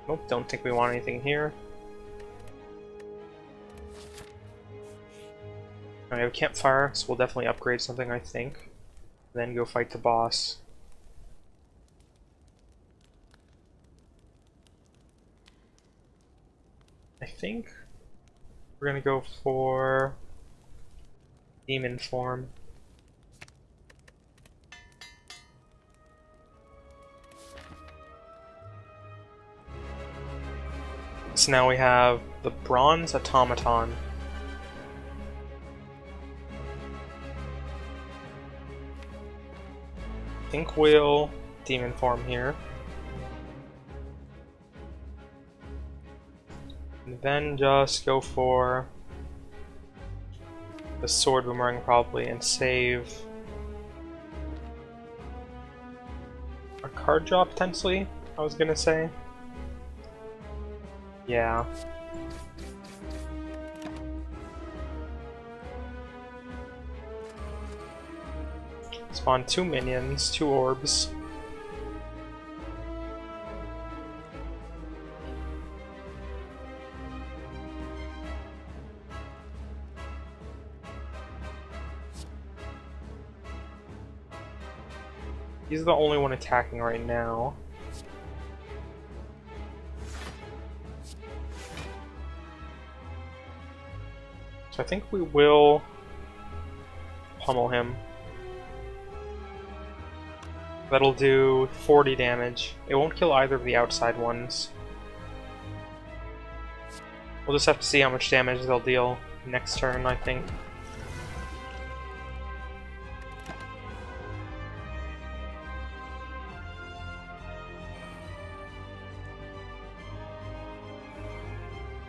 Nope, don't think we want anything here. We have a campfire, so we'll definitely upgrade something, I think. Then go fight the boss. I think We're gonna go for demon form. So now we have the bronze automaton. Ink wheel, demon form here. And then just go for the sword boomerang probably and save a card draw potentially, I was gonna say. Yeah. Spawn 2 minions, 2 orbs. He's the only one attacking right now. So I think we will pummel him. That'll do 40 damage. It won't kill either of the outside ones. We'll just have to see how much damage they'll deal next turn, I think.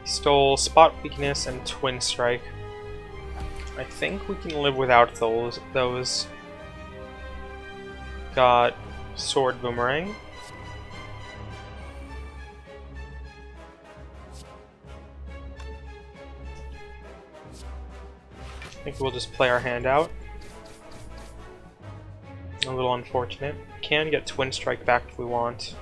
Stole Spot Weakness and Twin Strike. I think we can live without those. Got Sword Boomerang. I think we'll just play our hand out. A little unfortunate. Can get Twin Strike back if we want.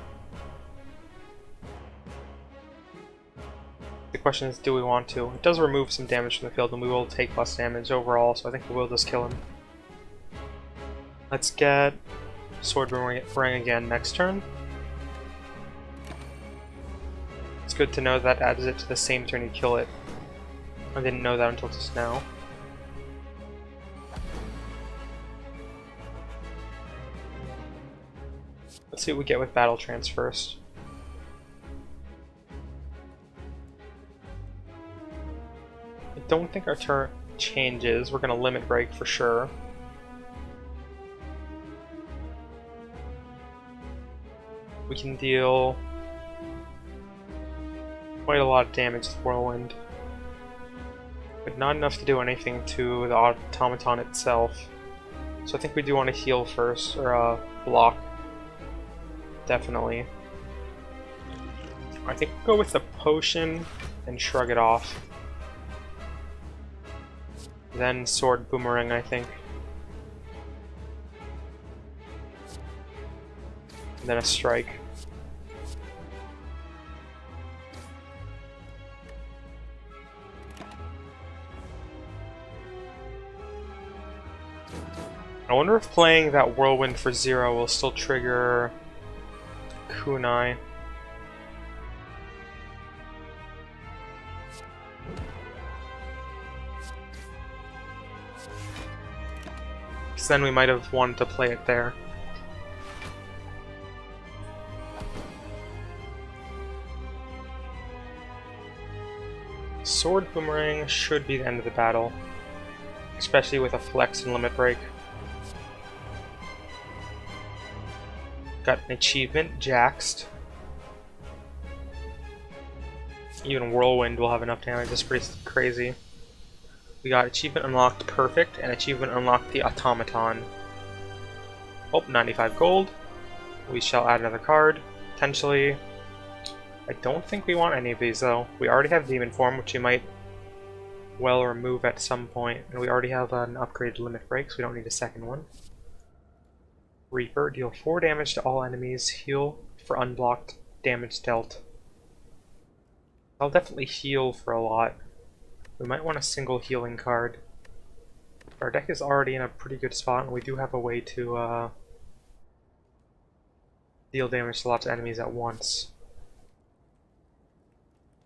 The question is, do we want to? It does remove some damage from the field, and we will take less damage overall, so I think we will just kill him. Let's get Sword Boomerang again next turn. It's good to know that adds it to the same turn you kill it. I didn't know that until just now. Let's see what we get with Battle Trance first. I don't think our turn changes. We're going to Limit Break for sure. We can deal quite a lot of damage with Whirlwind, but not enough to do anything to the automaton itself. So I think we do want to heal first, or block. Definitely. I think we'll go with the potion and shrug it off. Then Sword Boomerang, I think. And then a strike. I wonder if playing that Whirlwind for 0 will still trigger Kunai. Because then we might have wanted to play it there. Sword Boomerang should be the end of the battle, especially with a flex and limit break. Got an achievement, Jaxed. Even Whirlwind will have enough damage, it's pretty crazy. We got achievement unlocked Perfect and achievement unlocked the Automaton. Oh, 95 gold. We shall add another card, potentially. I don't think we want any of these though. We already have Demon Form, which we might well remove at some point, and we already have an upgraded Limit Break, so we don't need a second one. Reaper, deal 4 damage to all enemies, heal for unblocked damage dealt. I'll definitely heal for a lot. We might want a single healing card. Our deck is already in a pretty good spot, and we do have a way to deal damage to lots of enemies at once.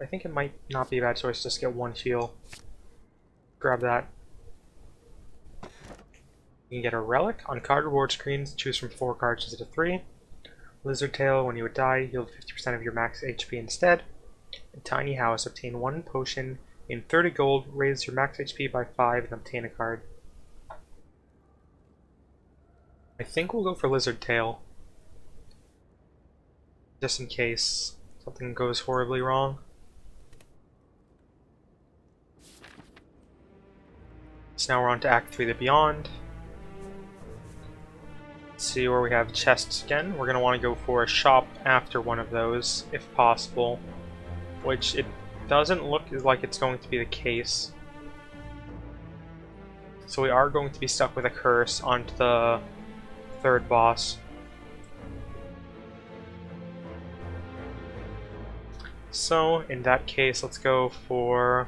I think it might not be a bad choice to just get one heal. Grab that. You can get a relic. On card reward screens, choose from 4 cards instead of 3. Lizard Tail, when you would die, heal 50% of your max HP instead. And Tiny House, obtain 1 potion in 30 gold, raise your max HP by 5, and obtain a card. I think we'll go for Lizard Tail. Just in case something goes horribly wrong. So now we're on to Act 3, the Beyond. Let's see where we have chests again. We're going to want to go for a shop after one of those, if possible. Which it doesn't look like it's going to be the case. So we are going to be stuck with a curse onto the 3rd boss. So, in that case, let's go for...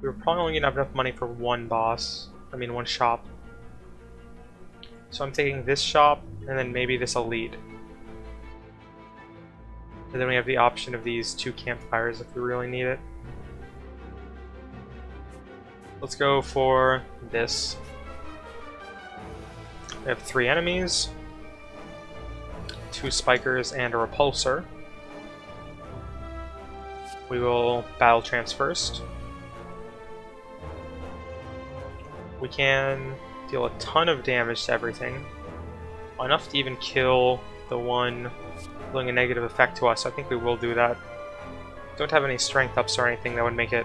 We're probably only going to have enough money for one shop. So I'm taking this shop, and then maybe this elite. And then we have the option of these 2 campfires if we really need it. Let's go for this. We have 3 enemies, 2 spikers, and a repulsor. We will battle trance first. We can deal a ton of damage to everything. Enough to even kill the one dealing a negative effect to us, so I think we will do that. Don't have any strength ups or anything that would make it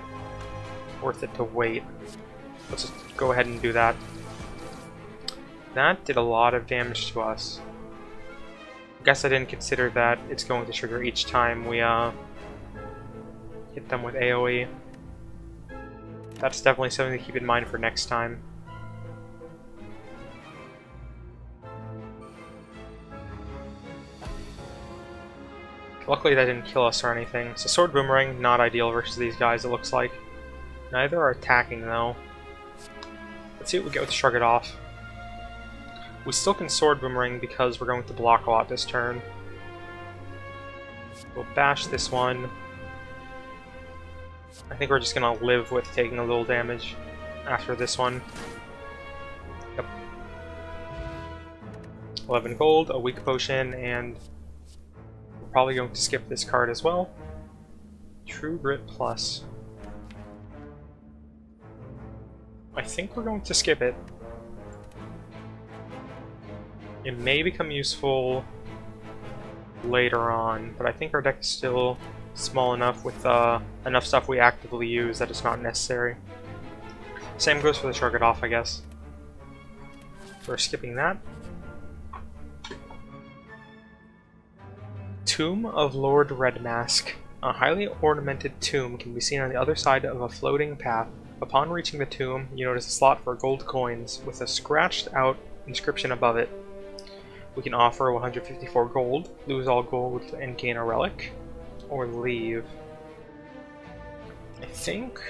worth it to wait. Let's just go ahead and do that. That did a lot of damage to us. I guess I didn't consider that it's going to trigger each time we hit them with AoE. That's definitely something to keep in mind for next time. Luckily that didn't kill us or anything. So Sword Boomerang, not ideal versus these guys, it looks like. Neither are attacking though. Let's see what we get with Shrug It Off. We still can Sword Boomerang because we're going to block a lot this turn. We'll bash this one. I think we're just gonna live with taking a little damage after this one. Yep. 11 gold, a weak potion, and we're probably going to skip this card as well. True Grit Plus. I think we're going to skip it. It may become useful later on, but I think our deck is still small enough with enough stuff we actively use that it's not necessary. Same goes for the Shrug It Off, I guess. We're skipping that. Tomb of Lord Redmask. A highly ornamented tomb can be seen on the other side of a floating path. Upon reaching the tomb, you notice a slot for gold coins with a scratched out inscription above it. We can offer 154 gold, lose all gold, and gain a relic, or leave. I think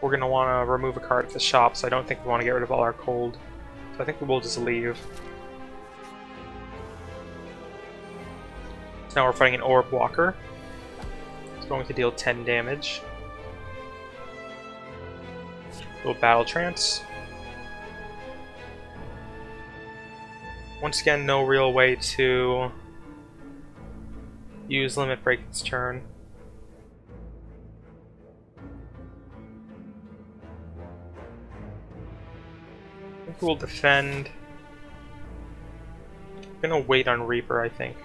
we're going to want to remove a card at the shop, so I don't think we want to get rid of all our gold. So I think we will just leave. So now we're fighting an Orb Walker. It's going to deal 10 damage. Little Battle Trance. Once again, no real way to use Limit Break this turn. I think we'll defend. I'm gonna wait on Reaper, I think.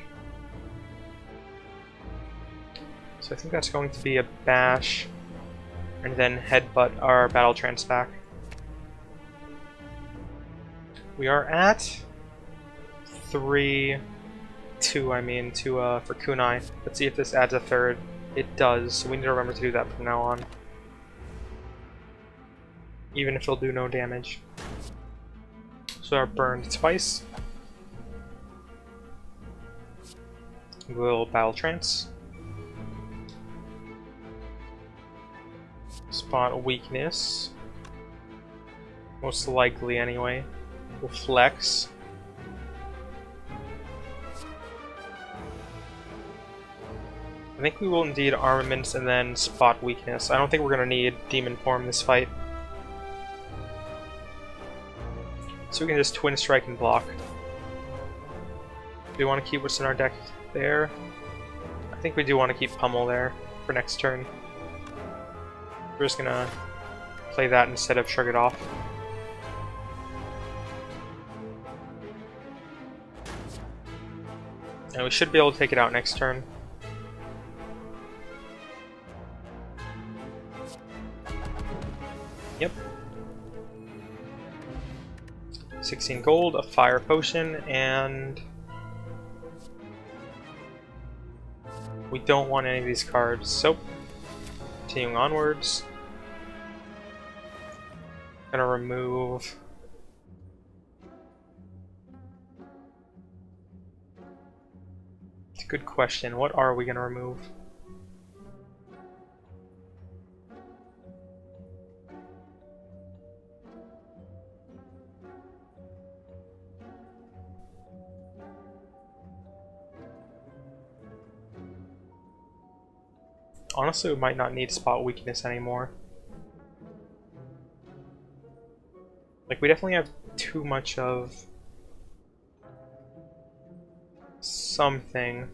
So I think that's going to be a bash, and then headbutt our Battle Trance back. We are at 3-2, for Kunai. Let's see if this adds a third. It does, so we need to remember to do that from now on. Even if it'll do no damage. So our burned twice. We'll Battle Trance. Spot a weakness. Most likely, anyway. We'll Flex. I think we will indeed armaments and then spot weakness. I don't think we're going to need demon form this fight. So we can just twin strike and block. Do we want to keep what's in our deck there? I think we do want to keep pummel there for next turn. We're just going to play that instead of shrug it off. And we should be able to take it out next turn. Yep. 16 gold, a fire potion, and we don't want any of these cards, so continuing onwards. Gonna remove it's a good question. What are we gonna remove? Honestly, we might not need spot weakness anymore. Like, we definitely have too much of something.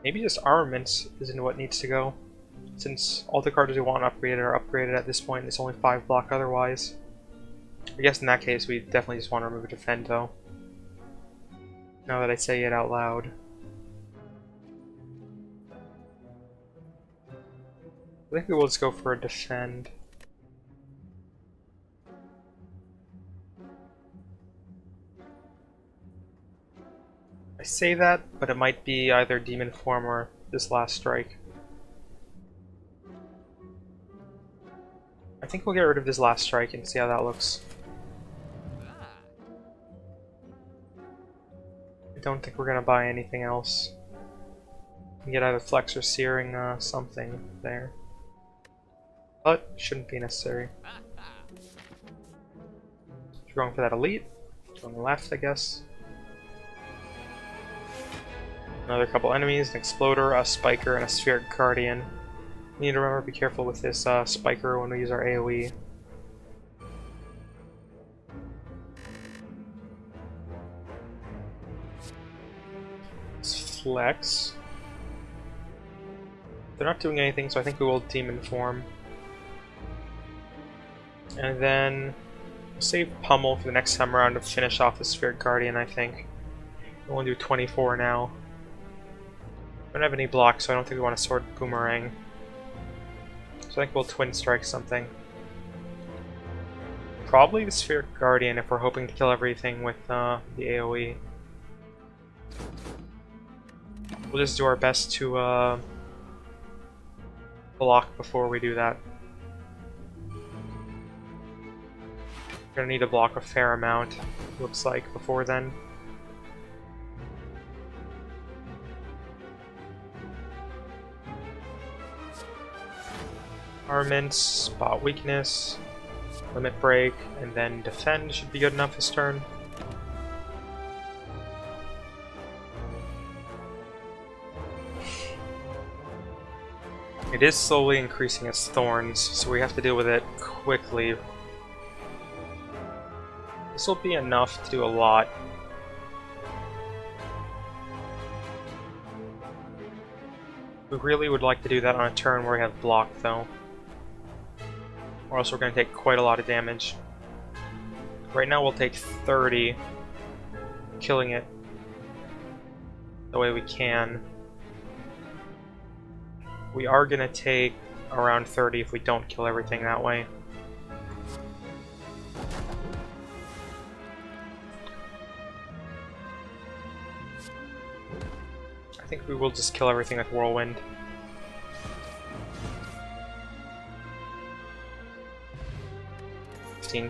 Maybe just armaments isn't what needs to go. Since all the cards we want upgraded are upgraded at this point, it's only 5 block otherwise. I guess in that case, we definitely just want to remove a defend, though. Now that I say it out loud. I think we will just go for a defend. I say that, but it might be either demon form or this last strike. I think we'll get rid of this last strike and see how that looks. I don't think we're gonna buy anything else. We can get either flex or searing something there. But shouldn't be necessary. We're going for that elite. On the left, I guess. Another couple enemies, an exploder, a spiker, and a spheric guardian. We need to remember to be careful with this spiker when we use our AoE. Let's flex. They're not doing anything, so I think we will demon form. And then we'll save pummel for the next time around to finish off the Spheric Guardian, I think. We'll only do 24 now. We don't have any blocks, so I don't think we want to sword boomerang. So I think we'll twin strike something. Probably the Spheric Guardian if we're hoping to kill everything with the AoE. We'll just do our best to block before we do that. We're gonna need to block a fair amount, looks like, before then. Armaments, spot weakness, limit break, and then defend should be good enough this turn. It is slowly increasing its thorns, so we have to deal with it quickly. This will be enough to do a lot. We really would like to do that on a turn where we have block, though. Or else we're going to take quite a lot of damage. Right now we'll take 30, killing it the way we can. We are going to take around 30 if we don't kill everything that way. I think we will just kill everything with Whirlwind.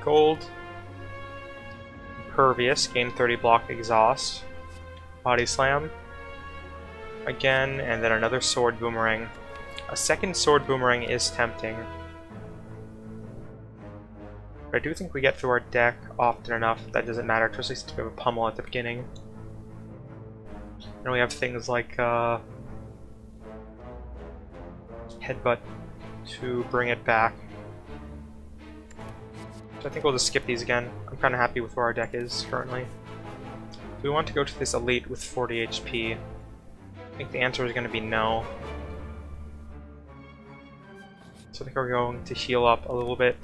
Gold. Impervious, gain 30 block exhaust. Body slam. Again, and then another sword boomerang. A second sword boomerang is tempting. But I do think we get through our deck often enough that doesn't matter, especially since we have a pummel at the beginning. And we have things like headbutt to bring it back. So I think we'll just skip these again. I'm kind of happy with where our deck is currently. Do we want to go to this elite with 40 HP? I think the answer is going to be no. So I think we're going to heal up a little bit.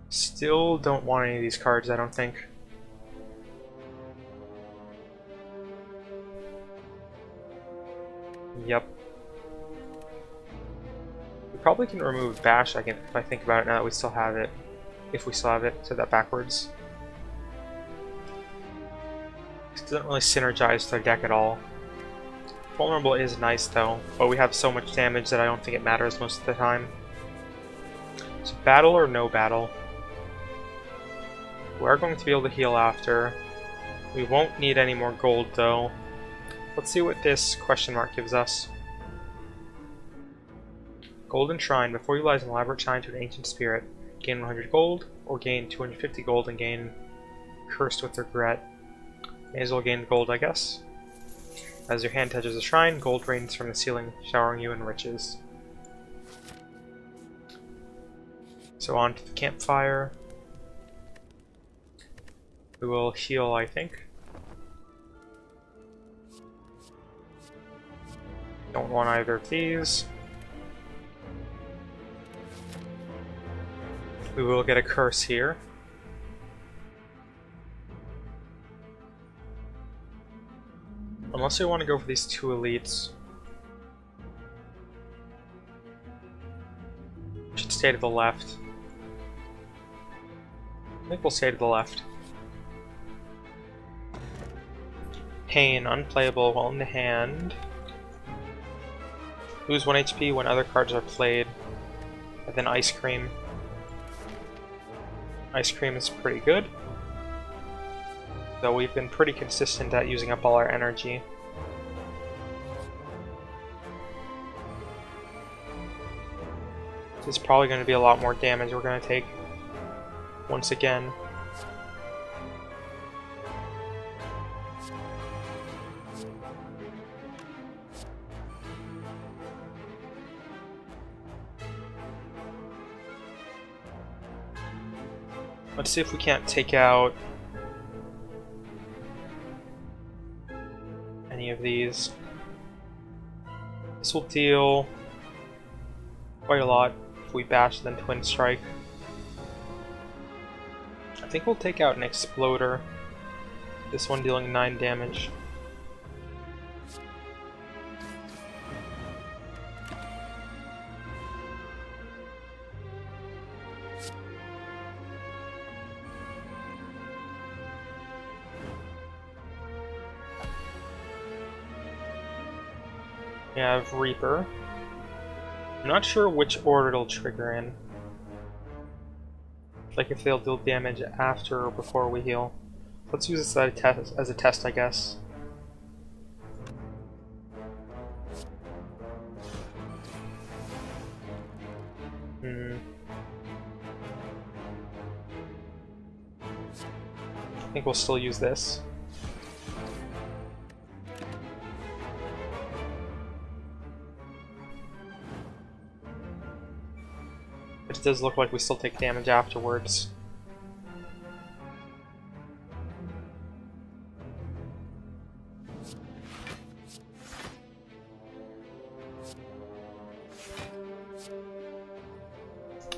Still don't want any of these cards, I don't think. Yep. We probably can remove Bash, if I think about it now that we still have it. If we still have it, said that backwards. It doesn't really synergize with our deck at all. Vulnerable is nice though, but we have so much damage that I don't think it matters most of the time. So battle or no battle? We're going to be able to heal after. We won't need any more gold though. Let's see what this question mark gives us. Golden Shrine. Before you utilize an elaborate shrine to an ancient spirit, gain 100 gold, or gain 250 gold and gain Cursed with Regret. May as well gain gold, I guess. As your hand touches a shrine, gold rains from the ceiling, showering you in riches. So on to the campfire. We will heal, I think. Don't want either of these. We will get a curse here. Unless we want to go for these two elites. We should stay to the left. I think we'll stay to the left. Pain, unplayable while in the hand. Lose 1 HP when other cards are played. And then Ice Cream. Ice Cream is pretty good. Though we've been pretty consistent at using up all our energy. This is probably going to be a lot more damage we're going to take. Once again. Let's see if we can't take out any of these. This will deal quite a lot if we bash then Twin Strike. I think we'll take out an Exploder. This one dealing 9 damage. We have Reaper. I'm not sure which order it'll trigger in. Like if they'll deal damage after or before we heal. Let's use this as a test, I guess. I think we'll still use this. It does look like we still take damage afterwards.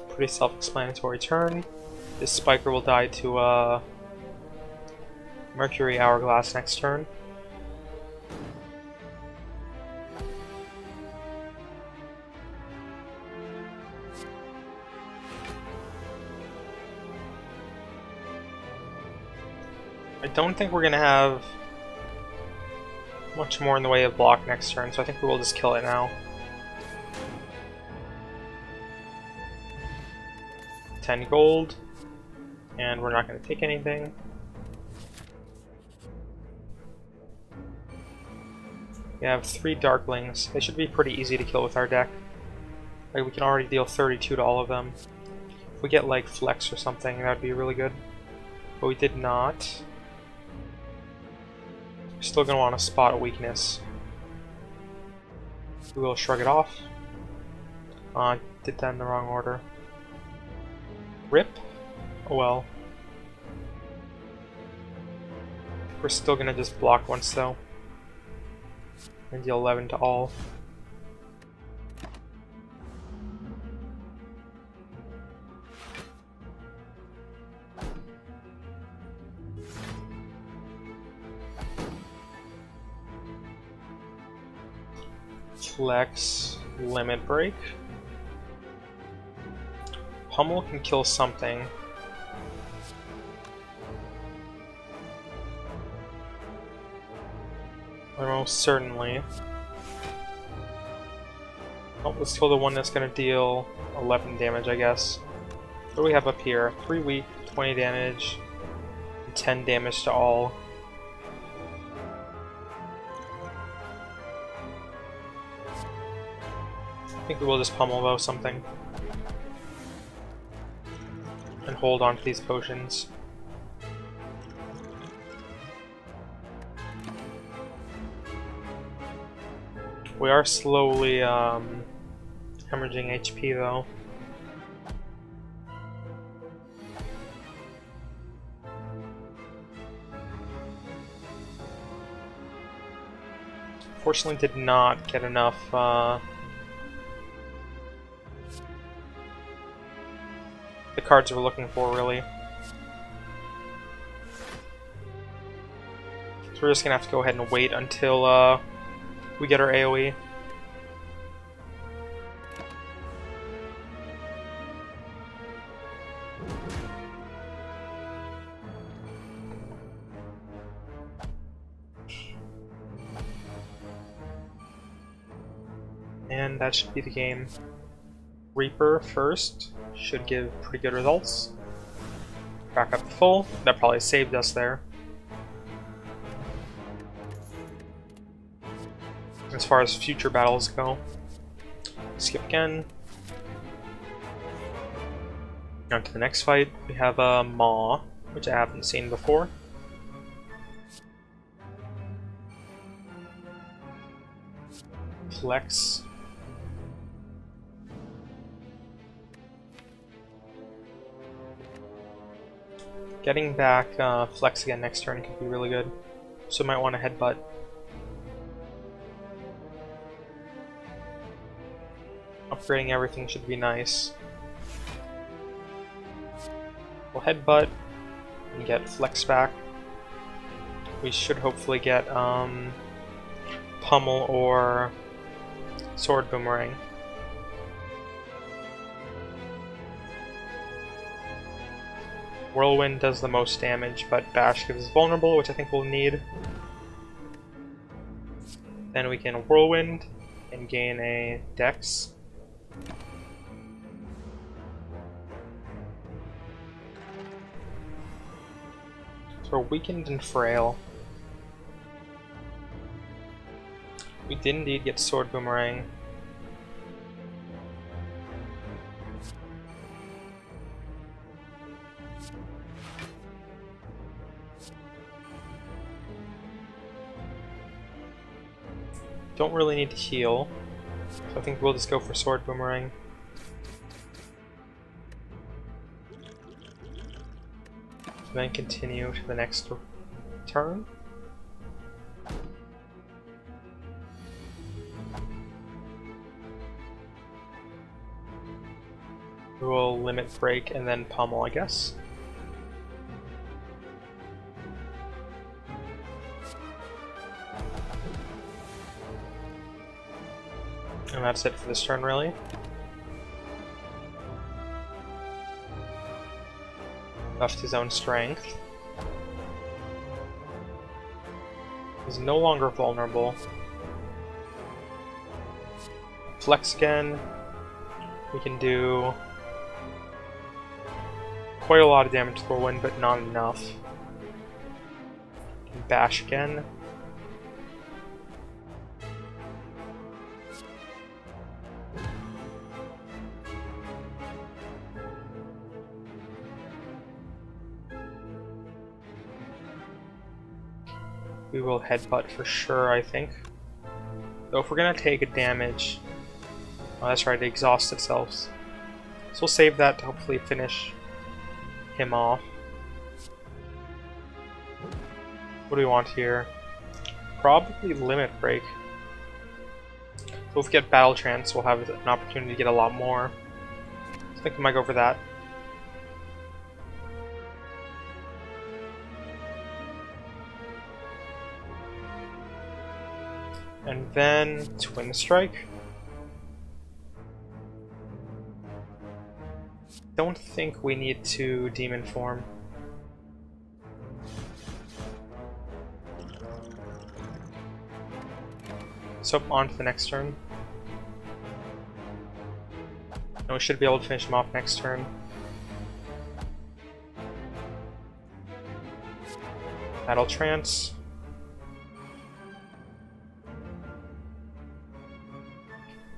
Pretty self-explanatory turn. This Spiker will die to Mercury Hourglass next turn. I don't think we're gonna have much more in the way of block next turn, so I think we will just kill it now. 10 gold, and we're not gonna take anything. We have 3 Darklings. They should be pretty easy to kill with our deck. Like we can already deal 32 to all of them. If we get like Flex or something, that would be really good. But we did not. We're still going to want to spot a weakness. We will shrug it off. Did that in the wrong order. Rip? Oh well. We're still going to just block once though. And deal 11 to all. Flex, limit break. Pummel can kill something. Almost certainly. Oh, let's kill the one that's going to deal 11 damage, I guess. What do we have up here? 3 weak, 20 damage, and 10 damage to all. I think we will just pummel though something. And hold on to these potions. We are slowly hemorrhaging HP though. Fortunately did not get enough the cards we're looking for, really. So we're just gonna have to go ahead and wait until we get our AoE. And that should be the game. Reaper first should give pretty good results. Back up to full. That probably saved us there. As far as future battles go. Skip again. On to the next fight. We have a Maw, which I haven't seen before. Flex. Getting back Flex again next turn could be really good. So might want to headbutt. Upgrading everything should be nice. We'll headbutt and get Flex back. We should hopefully get Pummel or Sword Boomerang. Whirlwind does the most damage, but Bash gives us vulnerable, which I think we'll need. Then we can Whirlwind and gain a Dex. So we're weakened and frail. We did indeed get Sword Boomerang. Don't really need to heal, so I think we'll just go for Sword Boomerang. Then continue to the next turn. We will limit break and then pummel, I guess. And that's it for this turn, really. Left his own strength. He's no longer vulnerable. Flex again. We can do quite a lot of damage to Whirlwind, but not enough. Bash again. We will headbutt for sure, I think. Though if we're gonna take a damage... Oh, that's right, it exhausts itself. So we'll save that to hopefully finish him off. What do we want here? Probably Limit Break. So if we get Battle Trance, we'll have an opportunity to get a lot more. So I think we might go for that. And then Twin Strike. Don't think we need to Demon Form. So on to the next turn. And we should be able to finish him off next turn. Battle Trance.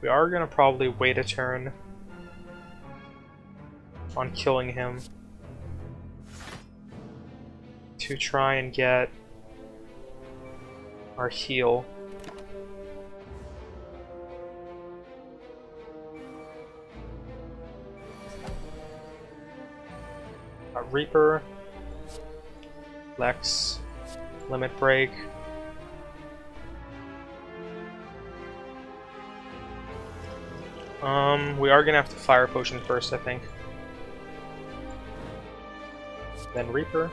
We are going to probably wait a turn on killing him to try and get our heal. Reaper, Lex, Limit Break. We are gonna have to Fire Potion first, I think. Then Reaper.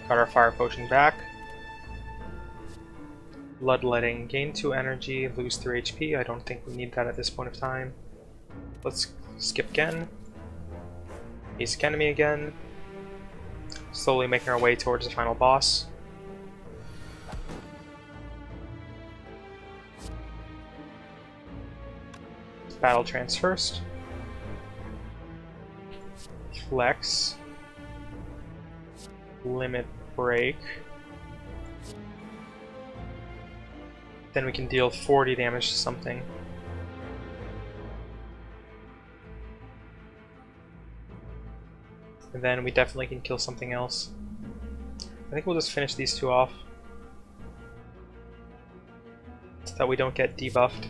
Got our Fire Potion back. Bloodletting. Gain 2 energy, lose 3 HP. I don't think we need that at this point of time. Let's skip again. Basic enemy again. Slowly making our way towards the final boss. Battle Trance first. Flex. Limit Break. Then we can deal 40 damage to something. And then we definitely can kill something else. I think we'll just finish these two off, so that we don't get debuffed.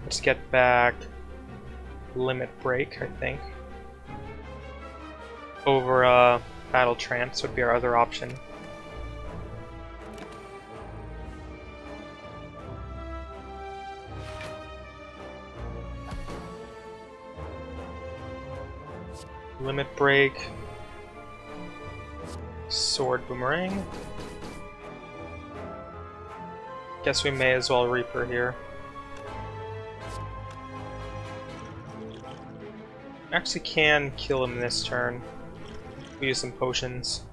Let's get back Limit Break, I think. Over Battle Trance would be our other option. Limit Break. Sword Boomerang. Guess we may as well Reaper here. Actually can kill him this turn. We use some potions.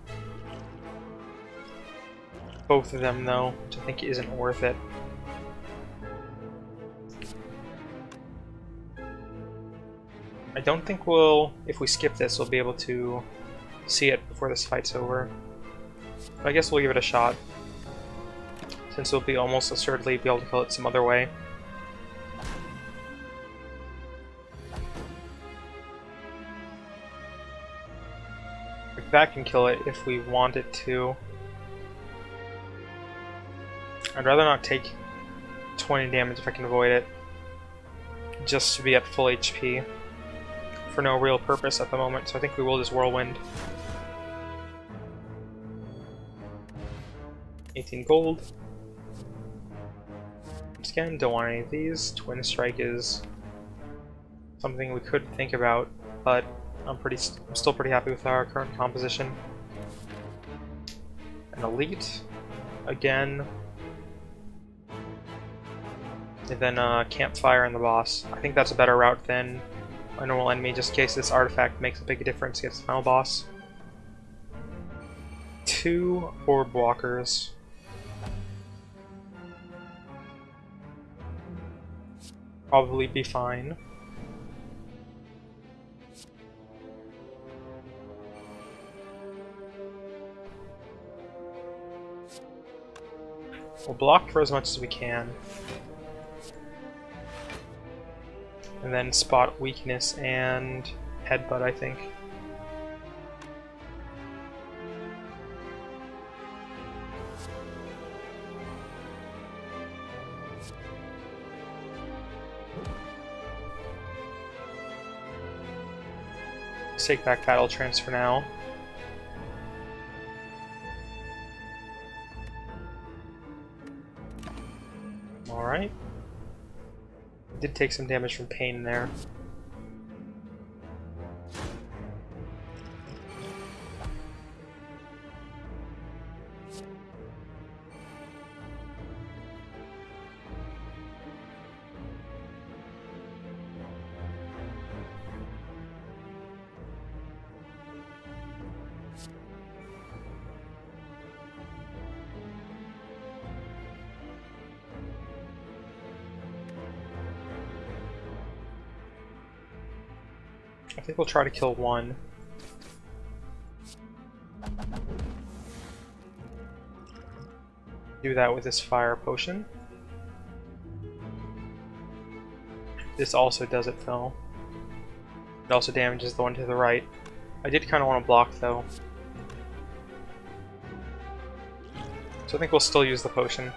Both of them though, which I think isn't worth it. I don't think if we skip this, we'll be able to see it before this fight's over. But I guess we'll give it a shot, since we'll be almost assuredly be able to kill it some other way. That can kill it if we want it to. I'd rather not take 20 damage if I can avoid it, just to be at full HP for no real purpose at the moment, so I think we will just Whirlwind. 18 gold. Once again, don't want any of these. Twin Strike is something we could think about, but I'm still pretty happy with our current composition. An Elite, again. And then Campfire and the boss. I think that's a better route than a normal enemy, just in case this artifact makes a big difference against the final boss. 2 Orb Walkers. Probably be fine. We'll block for as much as we can. And then spot weakness and headbutt, I think. Let's take back battle trance for now. Alright. Did take some damage from pain there. I think we'll try to kill one. Do that with this fire potion. This also does it though. It also damages the one to the right. I did kind of want to block though. So I think we'll still use the potion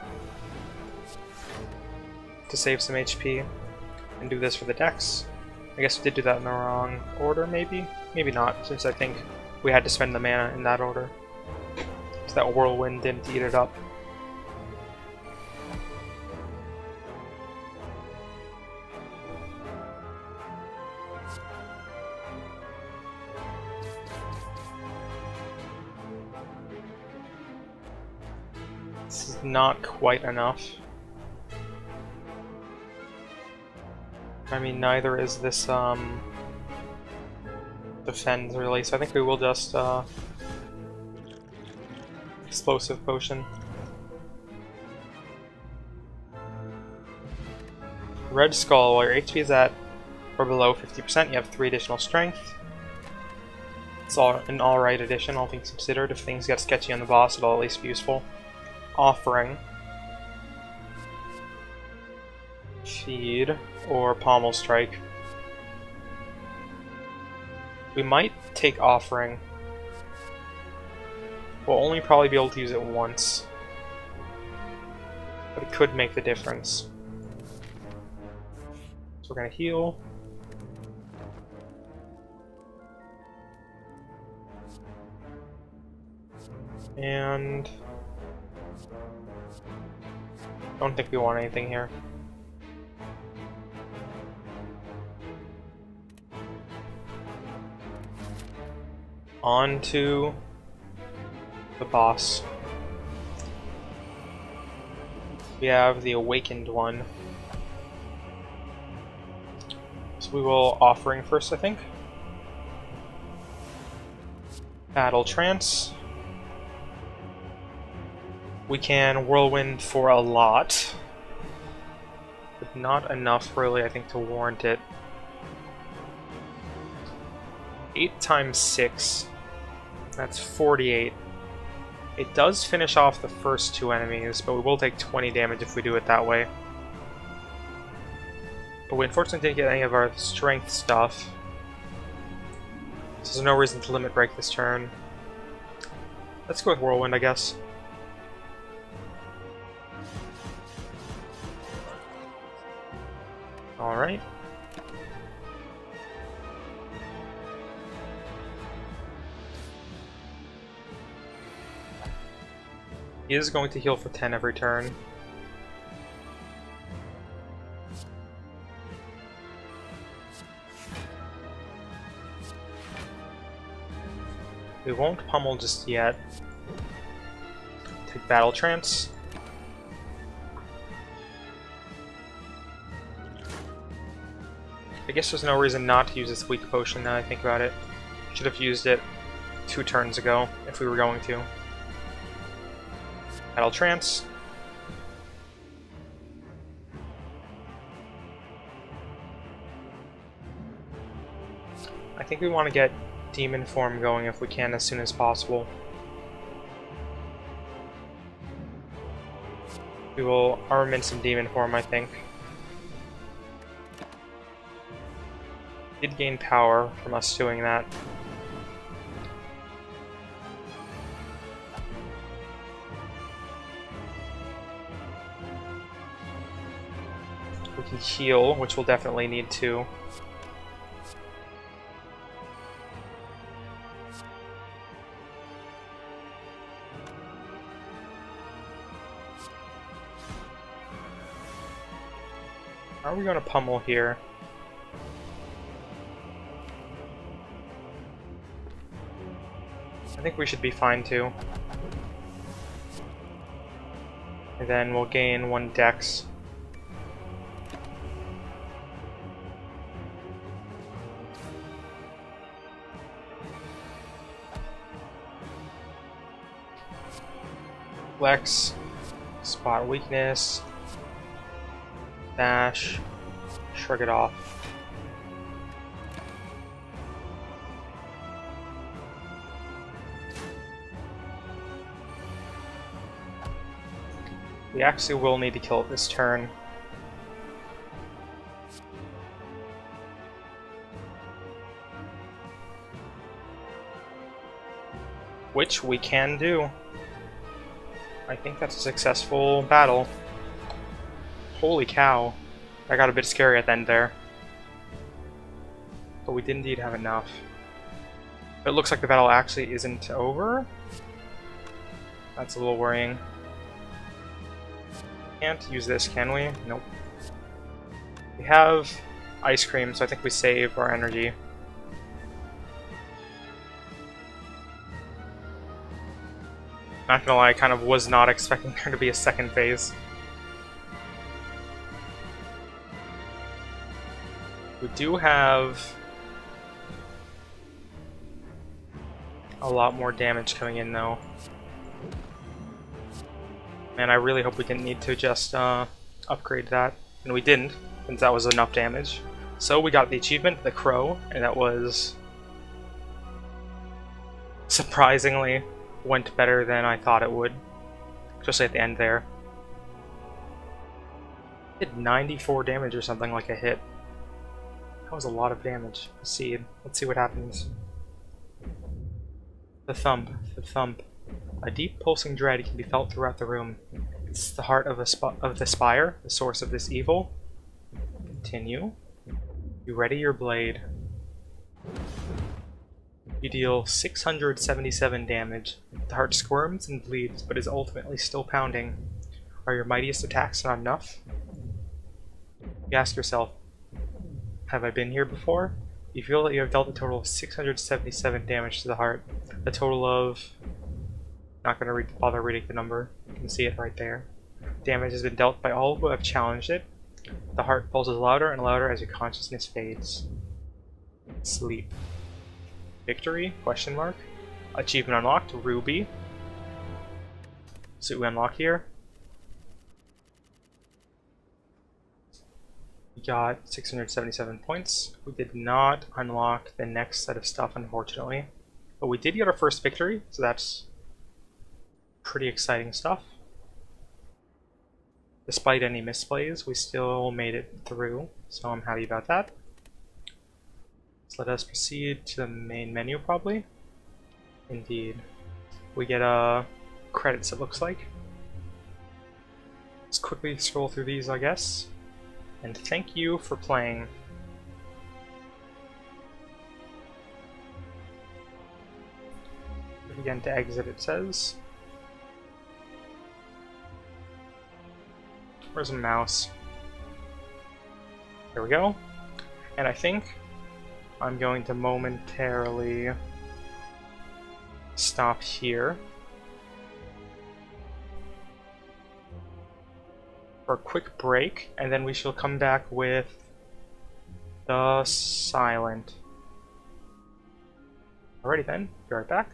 to save some HP and do this for the dex. I guess we did do that in the wrong order, maybe? Maybe not, since I think we had to spend the mana in that order. So that whirlwind didn't eat it up. This is not quite enough. I mean, neither is this, defend really, so I think we will just, explosive potion. Red Skull, while your HP is at or below 50%, you have 3 additional strength. It's an alright addition, all things considered. If things get sketchy on the boss, it'll at least be useful. Offering. Feed. Or Pommel Strike. We might take Offering. We'll only probably be able to use it once. But it could make the difference. So we're gonna heal. And I don't think we want anything here. On to the boss. We have the awakened one. So we will offering first, I think. Battle trance. We can whirlwind for a lot, but not enough really, I think, to warrant it. 8 times 6. That's 48. It does finish off the first 2 enemies, but we will take 20 damage if we do it that way. But we unfortunately didn't get any of our strength stuff, so there's no reason to limit break this turn. Let's go with Whirlwind, I guess. Alright. He is going to heal for 10 every turn. We won't pummel just yet. Take Battle Trance. I guess there's no reason not to use this weak potion now I think about it. Should have used it 2 turns ago if we were going to. Battle Trance. I think we want to get Demon Form going if we can as soon as possible. We will arm in some Demon Form, I think. Did gain power from us doing that. We can heal, which we'll definitely need to. How are we going to pummel here? I think we should be fine too. And then we'll gain 1 dex. Flex, spot weakness, dash, shrug it off. We actually will need to kill it this turn. Which we can do. I think that's a successful battle. Holy cow. That got a bit scary at the end there. But we did indeed have enough. It looks like the battle actually isn't over. That's a little worrying. Can't use this, can we? Nope. We have ice cream, so I think we save our energy. Not gonna lie, I kind of was not expecting there to be a second phase. We do have a lot more damage coming in though. And I really hope we didn't need to just upgrade that. And we didn't, since that was enough damage. So we got the achievement, the Crow, and that was surprisingly went better than I thought it would. Especially at the end there. It did 94 damage or something like a hit. That was a lot of damage. Proceed. Let's see what happens. The thump. The thump. A deep pulsing dread can be felt throughout the room. It's the heart of the Spire, the source of this evil. Continue. You ready your blade. You deal 677 damage. The heart squirms and bleeds, but is ultimately still pounding. Are your mightiest attacks not enough? You ask yourself, have I been here before? You feel that you have dealt a total of 677 damage to the heart. A total of... Not going to bother reading the number. You can see it right there. Damage has been dealt by all who have challenged it. The heart pulses louder and louder as your consciousness fades. Sleep. Victory? Question mark. Achievement unlocked. Ruby. So we unlock here. We got 677 points. We did not unlock the next set of stuff, unfortunately. But we did get our first victory, so that's pretty exciting stuff. Despite any misplays, we still made it through, so I'm happy about that. So let us proceed to the main menu, probably. Indeed. We get credits, it looks like. Let's quickly scroll through these, I guess. And thank you for playing. Again, to exit, it says. Where's a mouse? There we go. And I think I'm going to momentarily stop here for a quick break, and then we shall come back with the silent. Alrighty then, be right back.